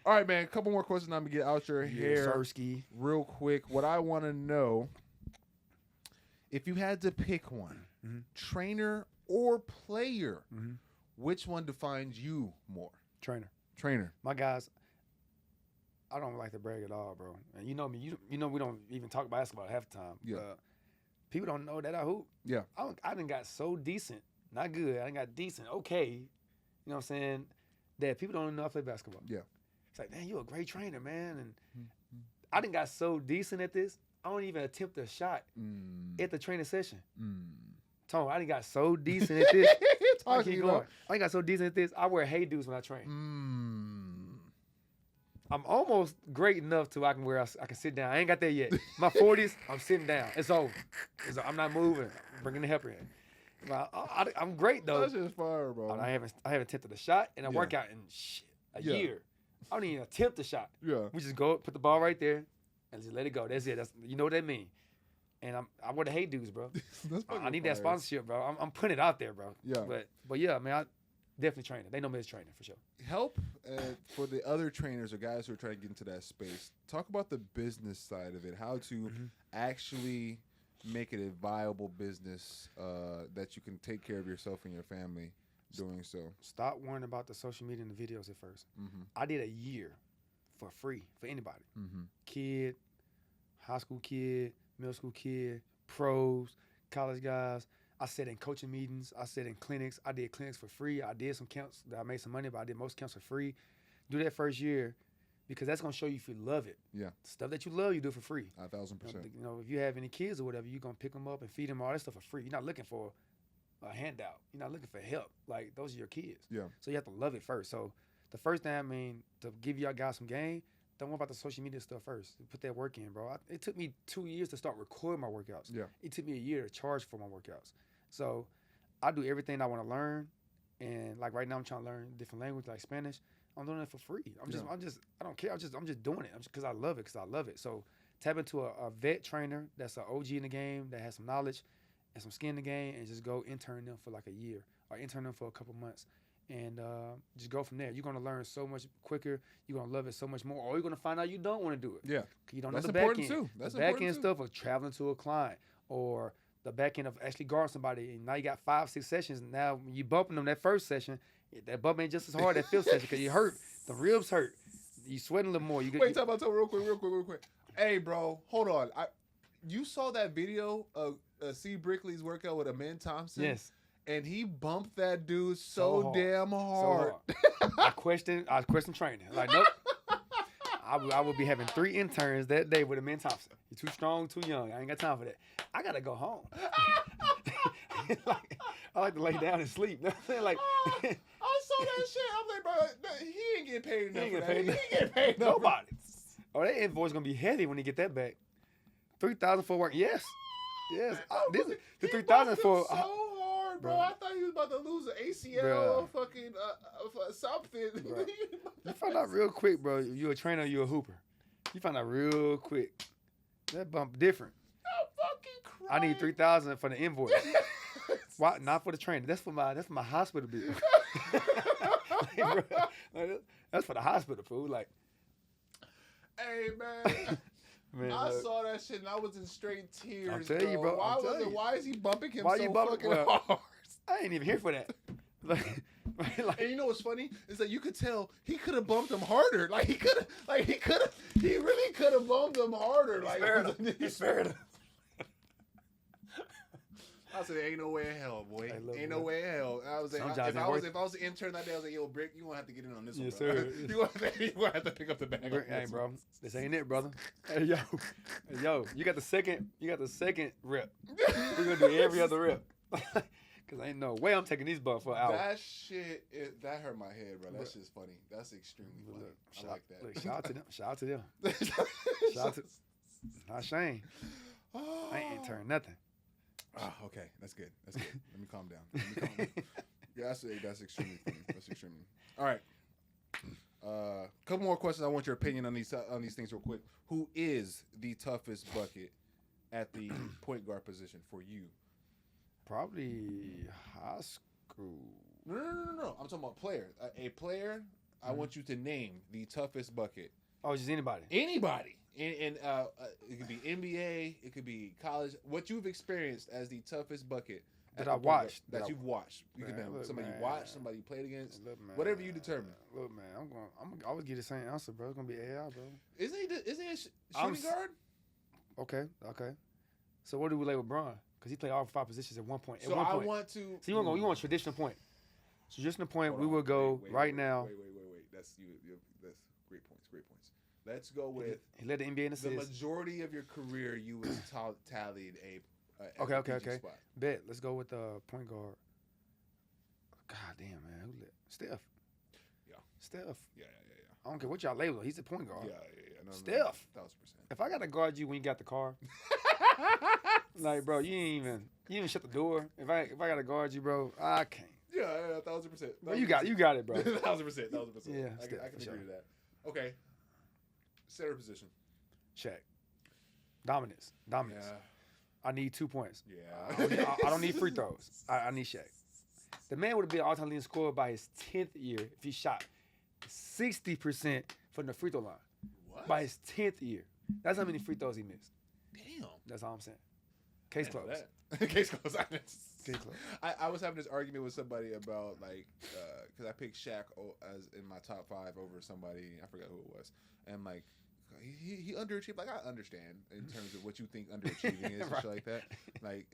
All right, man. A couple more questions. I'm going to get out your hair real quick. What I want to know, if you had to pick one, trainer or player, which one defines you more? Trainer. My guys, I don't like to brag at all, bro. And you know me. You know we don't even talk basketball half the time. Yeah. People don't know that I hoop. Yeah. I done got so decent, not good. I done got decent, okay. You know what I'm saying? That people don't even know I play basketball. Yeah. It's like, man, you're a great trainer, man. And I done got so decent at this. I don't even attempt a shot at the training session. Tone, I done got so decent at this. I done got so decent at this. I wear hey dudes when I train. I'm almost great enough to I can sit down. I ain't got there yet. My 40s, I'm sitting down. It's over. I'm not moving. I'm bringing the helper in. I'm great though. That's just fire, bro. I haven't attempted a shot and I work out in a year. I don't even attempt a shot. Yeah. We just go put the ball right there and just let it go. That's it. You know what that mean. And I wear the hey dudes, bro. I need that sponsorship, bro. I'm putting it out there, bro. Yeah. But yeah, man, I definitely train it. They know me as trainer for sure. Help for the other trainers or guys who are trying to get into that space. Talk about the business side of it. How to actually make it a viable business that you can take care of yourself and your family doing so. Stop worrying about the social media and the videos at first. I did a year for free for anybody. Kid, high school kid, middle school kid, pros, college guys. I sat in coaching meetings. I sat in clinics. I did clinics for free. I did some camps that I made some money, but I did most camps for free. Do that first year because that's going to show you if you love it. Yeah. Stuff that you love, you do for free. 1,000%. You know, if you have any kids or whatever, you're going to pick them up and feed them all that stuff for free. You're not looking for a handout. You're not looking for help. Like, those are your kids. Yeah. So you have to love it first. So the first thing, to give y'all guys some game, don't worry about the social media stuff first. Put that work in, bro. It took me 2 years to start recording my workouts. Yeah. It took me a year to charge for my workouts. So I do everything I want to learn. And like right now, I'm trying to learn different language like Spanish. I'm doing it for free. I don't care. I'm just doing it because I love it. So tap into a vet trainer that's an OG in the game that has some knowledge and some skin in the game, and just go intern them for like a year or intern them for a couple months, and just go from there. You're gonna learn so much quicker. You're gonna love it so much more, or you're gonna find out you don't want to do it. Yeah, you don't that's know the back important end. too. That's the back end stuff of traveling to a client, or the back end of actually guarding somebody, and now you got 5-6 sessions. And now when you bumping them that first session, that bump ain't just as hard that fifth session because you hurt. The ribs hurt. You sweating a little more. Wait, talk about real quick. Hey, bro, hold on. You saw that video of C. Brickley's workout with Amin Thompson? Yes. And he bumped that dude so damn hard. So hard. I questioned training. Like, nope. I would be having 3 interns that day with Amin Thompson. You're too strong, too young. I ain't got time for that. I gotta go home. Like, I like to lay down and sleep. You know what I'm saying? Like, I saw that shit. I'm like, bro, he ain't getting paid enough. He ain't getting paid nobody. Oh, that invoice gonna be heavy when he get that back. 3,000 for work. Yes. This is the 3,000 for. So hard, bro. I thought he was about to lose an ACL or fucking something. Bro. You find out real quick, bro. You a trainer, you a hooper. You find out real quick. That bump different. I'm fucking crying. I need 3,000 for the invoice. Why? Not for the training. That's for my hospital bill. Like, that's for the hospital food. Like, hey man. Man, I saw that shit and I was in straight tears. I'm telling you, bro. Why is he bumping him so fucking hard? I ain't even here for that. And you know what's funny is that you could tell he could have bumped him harder. He really could have bumped him harder. He spared him. I said, ain't no way in hell, boy. Ain't no way in hell. I was like, if I was the intern that day, I was like, yo, Brick, you gonna have to get in on this one, bro. Sir. You gonna have to pick up the bag. Hey, bro, this ain't it, brother. Hey, yo, you got the second rep. We're gonna do every other rep. Cause ain't no way I'm taking these bumps for an hour. That shit, that hurt my head, bro. That's just funny. That's extremely funny. I like that. Look, shout out to them. Not Shane. I ain't intern nothing. Oh, okay. That's good. Let me calm down. Yeah, that's extremely funny. That's extremely. All right. Couple more questions. I want your opinion on these things real quick. Who is the toughest bucket at the point guard position for you? Probably high school. No. I'm talking about player. A player. I want you to name the toughest bucket. Oh, just anybody. Anybody. And it could be NBA, it could be college. What you've experienced as the toughest bucket that I watched. You've watched. You could be somebody you watched, somebody you played against, whatever you determine. Look, man, I'm always get the same answer, bro. It's gonna be AI, bro. Isn't he a shooting guard? Okay. So what do we label Bron? Because he played all 5 positions at one point. So I want to. So you want traditional point. Traditional point. We will go now. Wait. That's great points. Let's go with. He led the NBA in assists. The majority of your career, you was tallied a. Okay. Spot. Bet. Let's go with the point guard. God damn, man. Who led? Steph. Yeah. Steph. Yeah. I don't care what y'all label. He's a point guard. Yeah. No, Steph. 1,000%. If I gotta guard you when you got the car, like, bro, you ain't even shut the door. If I gotta guard you, bro, I can't. Yeah, 1,000%. But you got it, bro. 1,000%. Yeah, I can agree to that. Okay. Center position. Shaq. Dominance. Yeah. I need 2 points. Yeah. I don't need free throws. I need Shaq. The man would have been all-time leading scorer by his 10th year if he shot 60% from the free throw line. What? By his 10th year. That's how many free throws he missed. Damn. That's all I'm saying. Case closed. Case closed. Case closed. I was having this argument with somebody about, like, because I picked Shaq as in my top 5 over somebody. I forgot who it was. And, like, he underachieved. Like, I understand in terms of what you think underachieving is and shit like that. Like,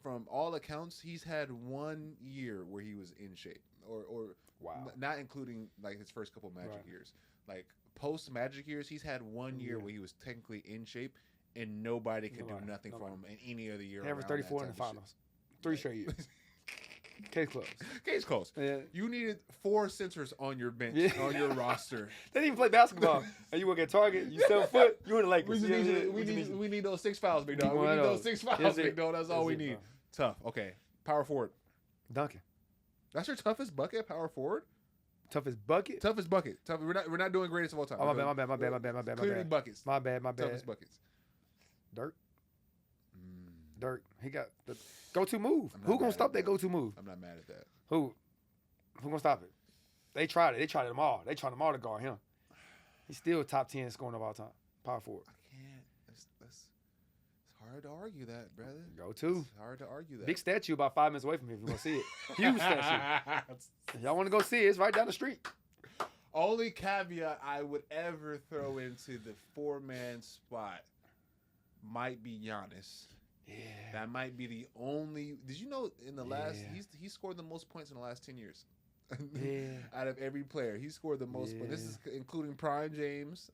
from all accounts, he's had 1 year where he was in shape, or wow, not including like his first couple Magic years. Like post Magic years, he's had 1 year where he was technically in shape, and nobody could do nothing for him in any other year. He averaged 34 in the finals, 3 straight years. Case closed. Case closed. Yeah. You needed 4 centers on your bench, on your roster. They didn't even play basketball. And you work at Target, you 7 foot, you in the Lakers. We need those 6 fouls, big dog. We need those 6 fouls, big dog. That's all we need. Bro. Tough. Okay. Power forward. Duncan. That's your toughest bucket, power forward? Toughest bucket? Toughest bucket. We're not doing greatest of all time. Oh, my bad. Clearly buckets. My bad. Toughest buckets. Dirk. Dirk. He got the go-to move. Who gonna stop that go-to move? I'm not mad at that. Who gonna stop it? They tried it. They tried them all. They tried them all to guard him. He's still top 10 scoring of all time. Power forward. I can't. It's hard to argue that, brother. Go-to. It's hard to argue that. Big statue about 5 minutes away from here if you want to see it. Huge statue. If y'all want to go see it, it's right down the street. Only caveat I would ever throw into the 4-man spot might be Giannis. Yeah. That might be the only. Did you know in the last he scored the most points in the last 10 years? Yeah. Out of every player, he scored the most points. This is including Prime James,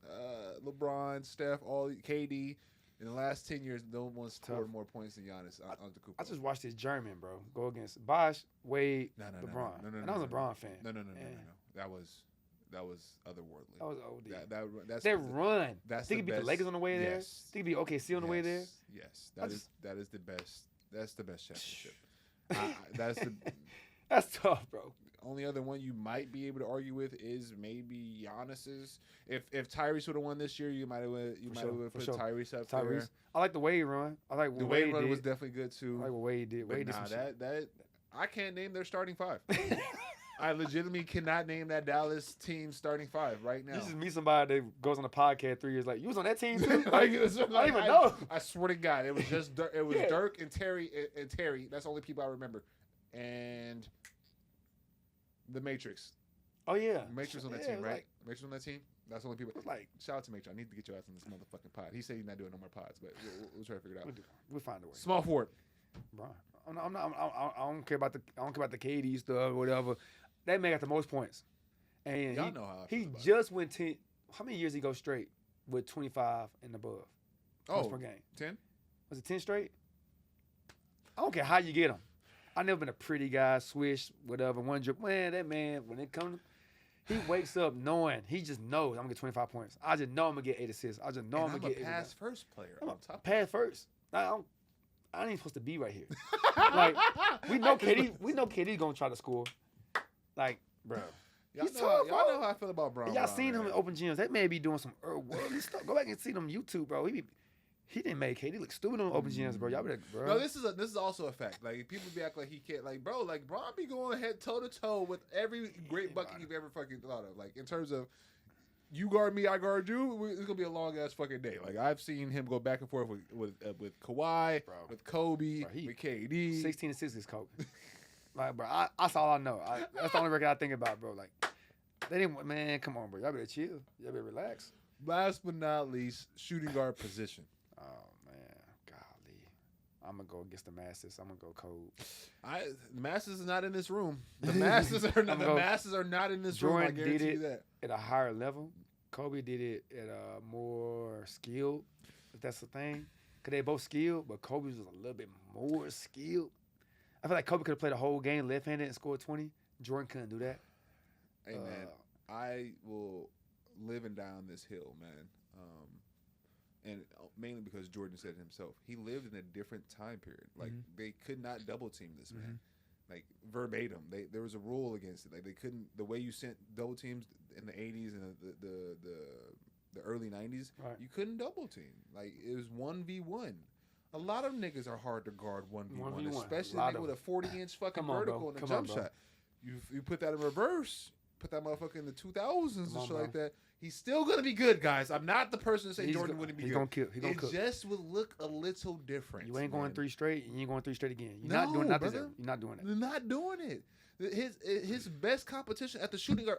LeBron, Steph, all KD. In the last 10 years, no one scored more points than Giannis Antetokounmpo. I just watched this German, bro, go against Bosh, Wade, LeBron. No. And I was a LeBron fan. No. That was otherworldly. That was OD. That's that run. That's think he beat the Lakers on the way there. Yes. Think he beat OKC on the way there. Yes, that is the best. That's the best championship. That's tough, bro. Only other one you might be able to argue with is maybe Giannis's. If Tyrese would have won this year, you might have put Tyrese up there. I like the Wade run. I like what the Wade run was definitely good too. I like what Wade did. Wade did some that I can't name their starting 5. I legitimately cannot name that Dallas team starting 5 right now. You just meet somebody that goes on a podcast 3 years like, you was on that team too? I don't even know. I swear to God, it was just Dirk and Terry and Terry. That's the only people I remember. And the Matrix. Oh yeah, Matrix on that team, right? Matrix on that team. That's the only people. Like, shout out to Matrix. I need to get your ass on this motherfucking pod. He said he's not doing no more pods, but we'll try to figure it out. We'll find a way. Small forward. Bro, I don't care about the KD stuff or whatever. That man got the most points, and y'all know how he just went 10. How many years he go straight with 25 and above points per game? 10. Was it 10 straight? I don't care how you get him. I never been a pretty guy, swish, whatever. One drip, man. That man, when it comes, he wakes up knowing. He just knows I'm gonna get 25 points. I just know I'm gonna get 8 assists. I just know I'm gonna get. I'm a pass first player. I'm a pass first. I ain't even supposed to be right here. Like we know KD. We know KD gonna try to score. Like, bro. Y'all know how I feel about Brown. Y'all seen him in open gyms. That man be doing some worldly stuff. Go back and see them YouTube, bro. He didn't make KD look stupid on open gyms, bro. Y'all better, bro. No, this is also a fact. Like, people be acting like he can't. Like, bro, like Bron be going head toe to toe with every great bucket you've ever fucking thought of. Like, in terms of you guard me, I guard you. It's gonna be a long ass fucking day. Like, I've seen him go back and forth with Kawhi, bro, with Kobe, with KD. 16 assists is Kobe. Like, bro, that's all I know. That's the only record I think about, bro. Like, they didn't. Man, come on, bro. Y'all better chill. Y'all better relax. Last but not least, shooting guard position. Oh man, golly, I'm gonna go against the Masters. I'm gonna go cold. The Masters is not in this room. The Masters are not in this room. I guarantee you that. At a higher level, Kobe did it at a more skilled. If that's the thing, cause they both skilled, but Kobe was a little bit more skilled. I feel like Kobe could have played a whole game left-handed and scored 20. Jordan couldn't do that. Hey man, I will live and die on this hill, man. And mainly because Jordan said it himself. He lived in a different time period. Like, they could not double team this man. Like, verbatim. There was a rule against it. Like, they couldn't, the way you sent double teams in the 80s and the early 90s, you couldn't double team. Like, it was 1v1. A lot of niggas are hard to guard 1v1, especially a nigga with a 40-inch fucking vertical and a jump shot. You put that in reverse, put that motherfucker in the 2000s and shit like that, he's still going to be good, guys. I'm not the person to say Jordan wouldn't be good. He's going to cook. It just would look a little different. You ain't going 3 straight, and you ain't going 3 straight again. You're not doing that. You're not doing it. You're not doing it. His best competition at the shooting guard,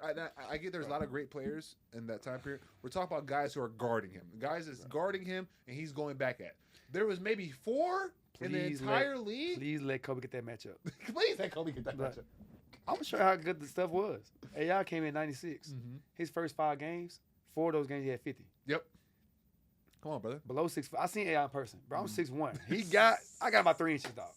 I get there's a lot of great players in that time period. We're talking about guys who are guarding him. Guys that's guarding him, and he's going back at. There was maybe 4 in the entire league. Please let Kobe get that matchup. Please let Kobe get that matchup. I'm gonna show you how good the stuff was. AI came in '96. His first 5 games, 4 of those games he had 50. Yep. Come on, brother. Below 6'. I seen AI in person, bro. I'm 6'1". I got about 3 inches, dog.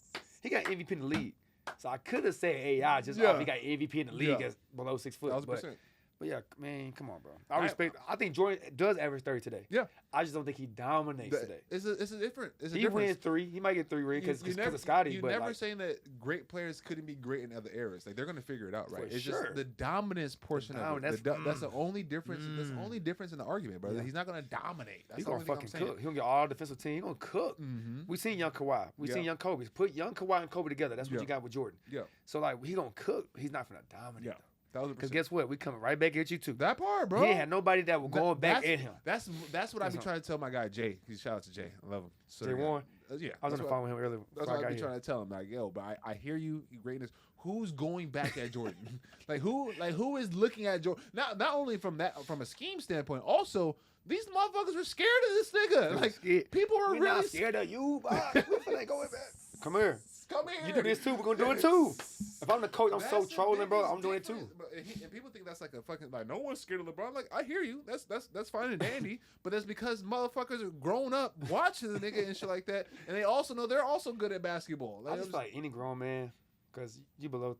He got MVP in the league. So I could have said AI just he got MVP in the league as below 6 foot. 1,000%. But yeah, man, come on, bro. I think Jordan does average 30 today. Yeah. I just don't think he dominates today. It's a different. He wins 3. He might get 3 rings because of Scotty. You're never saying that great players couldn't be great in other eras. Like they're going to figure it out, right? It's just the dominance portion of it. That's the only difference. That's the only difference in the argument, brother. Yeah. He's not going to dominate. He's going to fucking cook. He's going to get all defensive team. He's going to cook. Mm-hmm. We seen young Kawhi. We seen young Kobe. Put young Kawhi and Kobe together. That's what you got with Jordan. Yeah. So like he going to cook. He's not going to dominate. Yeah. Though. Because guess what? We coming right back at you too. That part, bro. He ain't had nobody that was going back at him. That's what I be trying to tell my guy Jay. Shout out to Jay. I love him. Jay Warren. Yeah, I was on the phone with him earlier. That's what I be trying to tell him. Like, yo, but I hear you, greatness. Who's going back at Jordan? who is looking at Jordan? Not only from a scheme standpoint, also these motherfuckers were scared of this nigga. Like people were really not scared of you. Bob. We finna go back. Come here. Come here. You do this too. We're gonna do it too. If I'm the coach, I'm so trolling, bro. I'm doing it too. And people think that's like a fucking no one's scared of LeBron. I'm like, I hear you. That's fine and dandy. But that's because motherfuckers are grown up watching the nigga and shit like that, and they also know they're also good at basketball. I just like any grown man, because you below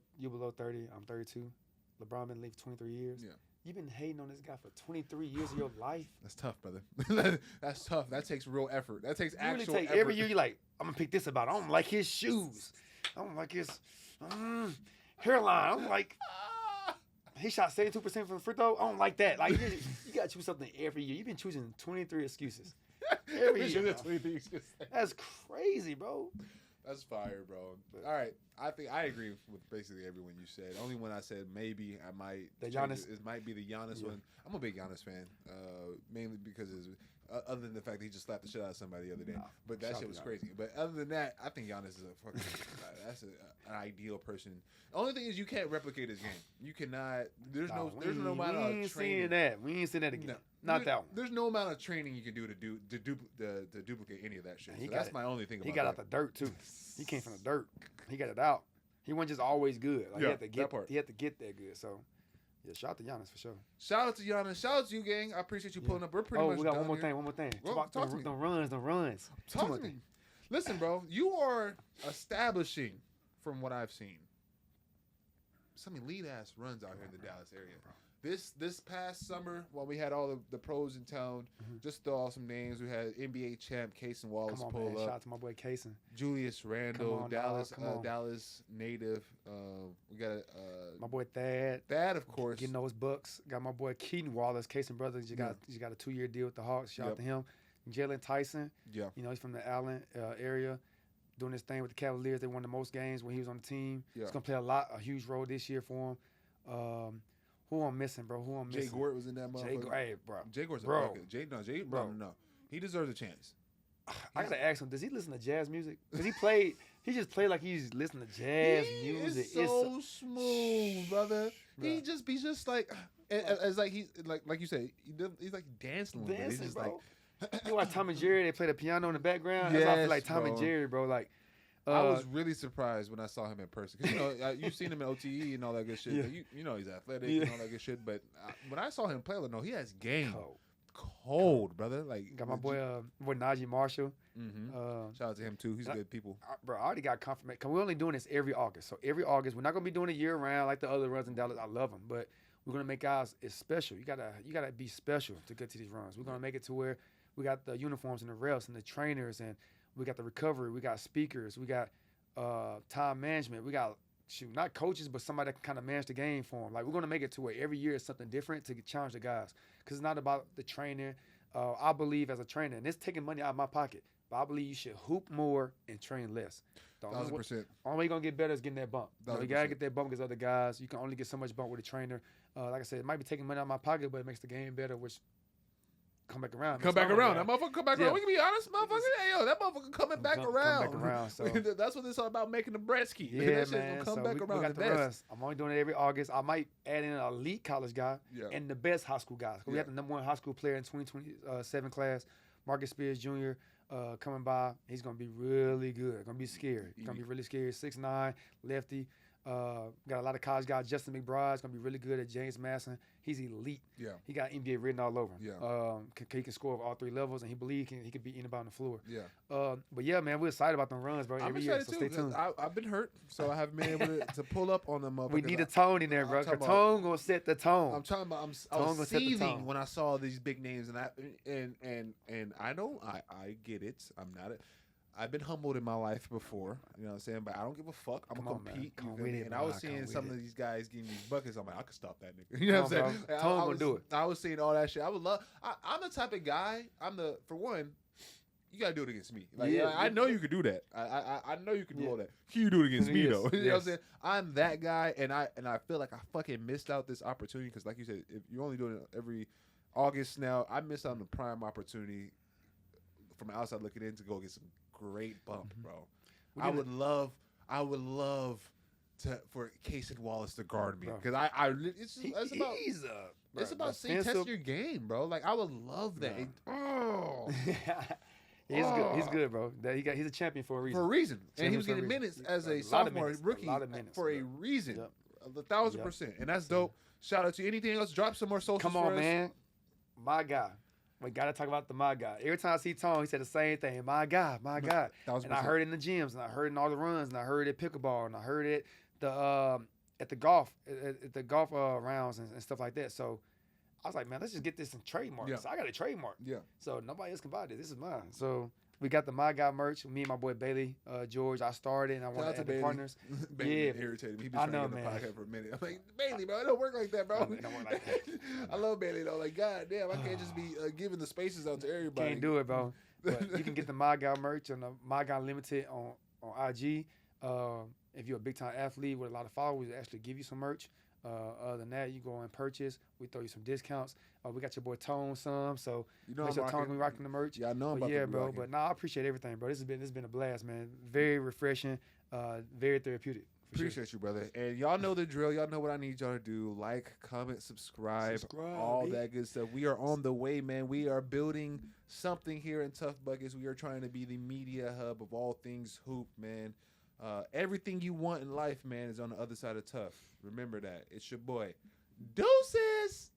30. I'm 32. LeBron been in the league for 23 years. Yeah. You've been hating on this guy for 23 years of your life. That's tough, brother. That's tough. That takes real effort. That takes actual effort. Every year you're like, I'm going to pick this about it. I don't like his shoes. I don't like his hairline. I'm like, he shot 72% from the free throw. I don't like that. Like you got to choose something every year. You've been choosing 23 excuses. Every year. 23 excuses. That's crazy, bro. That's fire, bro. All right. I think I agree with basically everyone you said. Only one I said maybe I might. The Giannis? It might be the Giannis one. I'm a big Giannis fan, mainly because other than the fact that he just slapped the shit out of somebody the other day. But that shit was crazy. But other than that, I think Giannis is a fucking that's an ideal person. The only thing is you can't replicate his game. You cannot. There's no amount of training. We ain't seeing that again. No. Not that one. There's no amount of training you can do to duplicate any of that shit. So that's my only thing about it. He got out the dirt too. He came from the dirt. He got it out. He wasn't just always good. Like he had to get that good. So yeah, shout out to Giannis for sure. Shout out to Giannis. Shout out to you, gang. I appreciate you pulling up. We're pretty much we got done one here. more thing. Well, talk to me. Them runs. Talk to me. Listen, bro, you are establishing, from what I've seen, some elite ass runs out here in the Dallas area. This past summer, while we had all the pros in town, just throw out some names. We had NBA champ Cason Wallace pull up. Shout out to my boy Cason. Julius Randle, Dallas native. We got my boy Thad. Thad, of course. Getting those bucks. Got my boy Keaton Wallace, Cason brothers. He's got a 2-year deal with the Hawks. Shout out to him. Jalen Tyson. Yeah. You know, he's from the Allen area. Doing this thing with the Cavaliers. They won the most games when he was on the team. Yeah. He's going to play a huge role this year for him. Who I'm missing, bro? Who I'm missing? Jay Gort was in that motherfucker. Jay Gort's a bucket. No. He deserves a chance. I gotta ask him, does he listen to jazz music? Because he just played like he's listening to jazz music. It's so smooth, brother. He's just like, as like he's like you say, he's like dancing. He's just bro. like, you watch Tom and Jerry? They play the piano in the background. That's how I feel like Tom and Jerry, bro. Like. I was really surprised when I saw him in person. Because, you've seen him in OTE and all that good shit. Yeah. You know he's athletic and all that good shit. But when I saw him play, he has game. Cold, brother. Like got my boy Najee Marshall. Mm-hmm. Shout out to him, too. He's good people. Bro, I already got confirmation. Because we're only doing this every August. So every August, we're not going to be doing it year-round like the other runs in Dallas. I love them. But we're going to make ours special. You gotta be special to get to these runs. We're going to make it to where we got the uniforms and the refs and the trainers and we got the recovery. We got speakers. We got time management. We got, not coaches, but somebody that can kind of manage the game for them. Like, we're going to make it to where every year is something different to challenge the guys. Because it's not about the training. I believe as a trainer, and it's taking money out of my pocket, but I believe you should hoop more and train less. 1,000%. Only way you're going to get better is getting that bump. You got to get that bump against other guys. You can only get so much bump with a trainer. Like I said, it might be taking money out of my pocket, but it makes the game better, which come back around. That motherfucker come back around. We can be honest, motherfucker. Hey, yo, that motherfucker coming back around. Come back around. So. That's what it's all about, making the Bretsky. Yeah, that man. Shit come back around. We got the runs. I'm only doing it every August. I might add in an elite college guy and the best high school guys. We got the number 1 high school player in 2027 class, Marcus Spears Jr., coming by. He's going to be really good. Going to be scary. Going to be really scary. 6'9", lefty. Got a lot of college guys. Justin McBride's gonna be really good at James Madison. He's elite. Yeah. He got NBA written all over him. Yeah. He can score at all 3 levels, and he believes he could beat anybody on the floor. Yeah. But yeah, man, we're excited about them runs, bro. I'm Every year, excited so too. stay tuned. I've been hurt, so I haven't been able to pull up on them. We need a tone in there, bro. The tone gonna set the tone. I'm talking about. I was seething when I saw these big names, and I get it. I've been humbled in my life before, you know what I'm saying? But I don't give a fuck. I'm going to compete. And I was seeing some of these guys getting these buckets. I'm like, I could stop that nigga. You know what I'm saying? Tone gonna do it. I was seeing all that shit. I would love. I'm the type of guy. For one, you got to do it against me. Like, I know you could do that. I know you can do all that. Can you do it against me, though? You know what I'm saying? I'm that guy, and I feel like I fucking missed out this opportunity because, like you said, if you're only doing it every August now, I missed out on the prime opportunity from the outside looking in to go get some great bump, bro. I would love for Casey Wallace to guard me because it's about seeing test your game, bro. Like I would love that. He's good, bro. He's a champion for a reason. And he was getting minutes as a sophomore rookie for a reason. Yep. 1,000%, and that's dope. Shout out to you. Anything else? Drop some more socials. Come on, man. My guy. We got to talk about the my guy. Every time I see Tone, he said the same thing. My God, my God. And I heard it in the gyms, and I heard it in all the runs, and I heard it at pickleball, and I heard it at the golf rounds and stuff like that. So I was like, man, let's just get this some trademarks. Yeah. So I got a trademark. Yeah. So nobody else can buy this. This is mine. So we got the My Guy merch. Me and my boy Bailey, George. I started, and I want to add the partners. Bailey irritated me. He been trying to get the podcast for a minute. I'm like, Bailey, bro, it don't work like that, bro. It don't work like that. I love Bailey though. Like, god damn, I can't just be giving the spaces out to everybody. Can't do it, bro. But you can get the My Guy merch on the My Guy Limited on IG. If you're a big time athlete with a lot of followers, we actually give you some merch. Other than that, you go and purchase. We throw you some discounts. We got your boy Tone some, so you know make sure Tone be rocking the merch. Yeah, I know. Bro. But I appreciate everything, bro. This has been a blast, man. Very refreshing, very therapeutic. Appreciate you, brother. And y'all know the drill. Y'all know what I need y'all to do. Like, comment, subscribe all that good stuff. We are on the way, man. We are building something here in Tough Buckets. We are trying to be the media hub of all things hoop, man. Everything you want in life, man, is on the other side of Tough. Remember that. It's your boy. Deuces!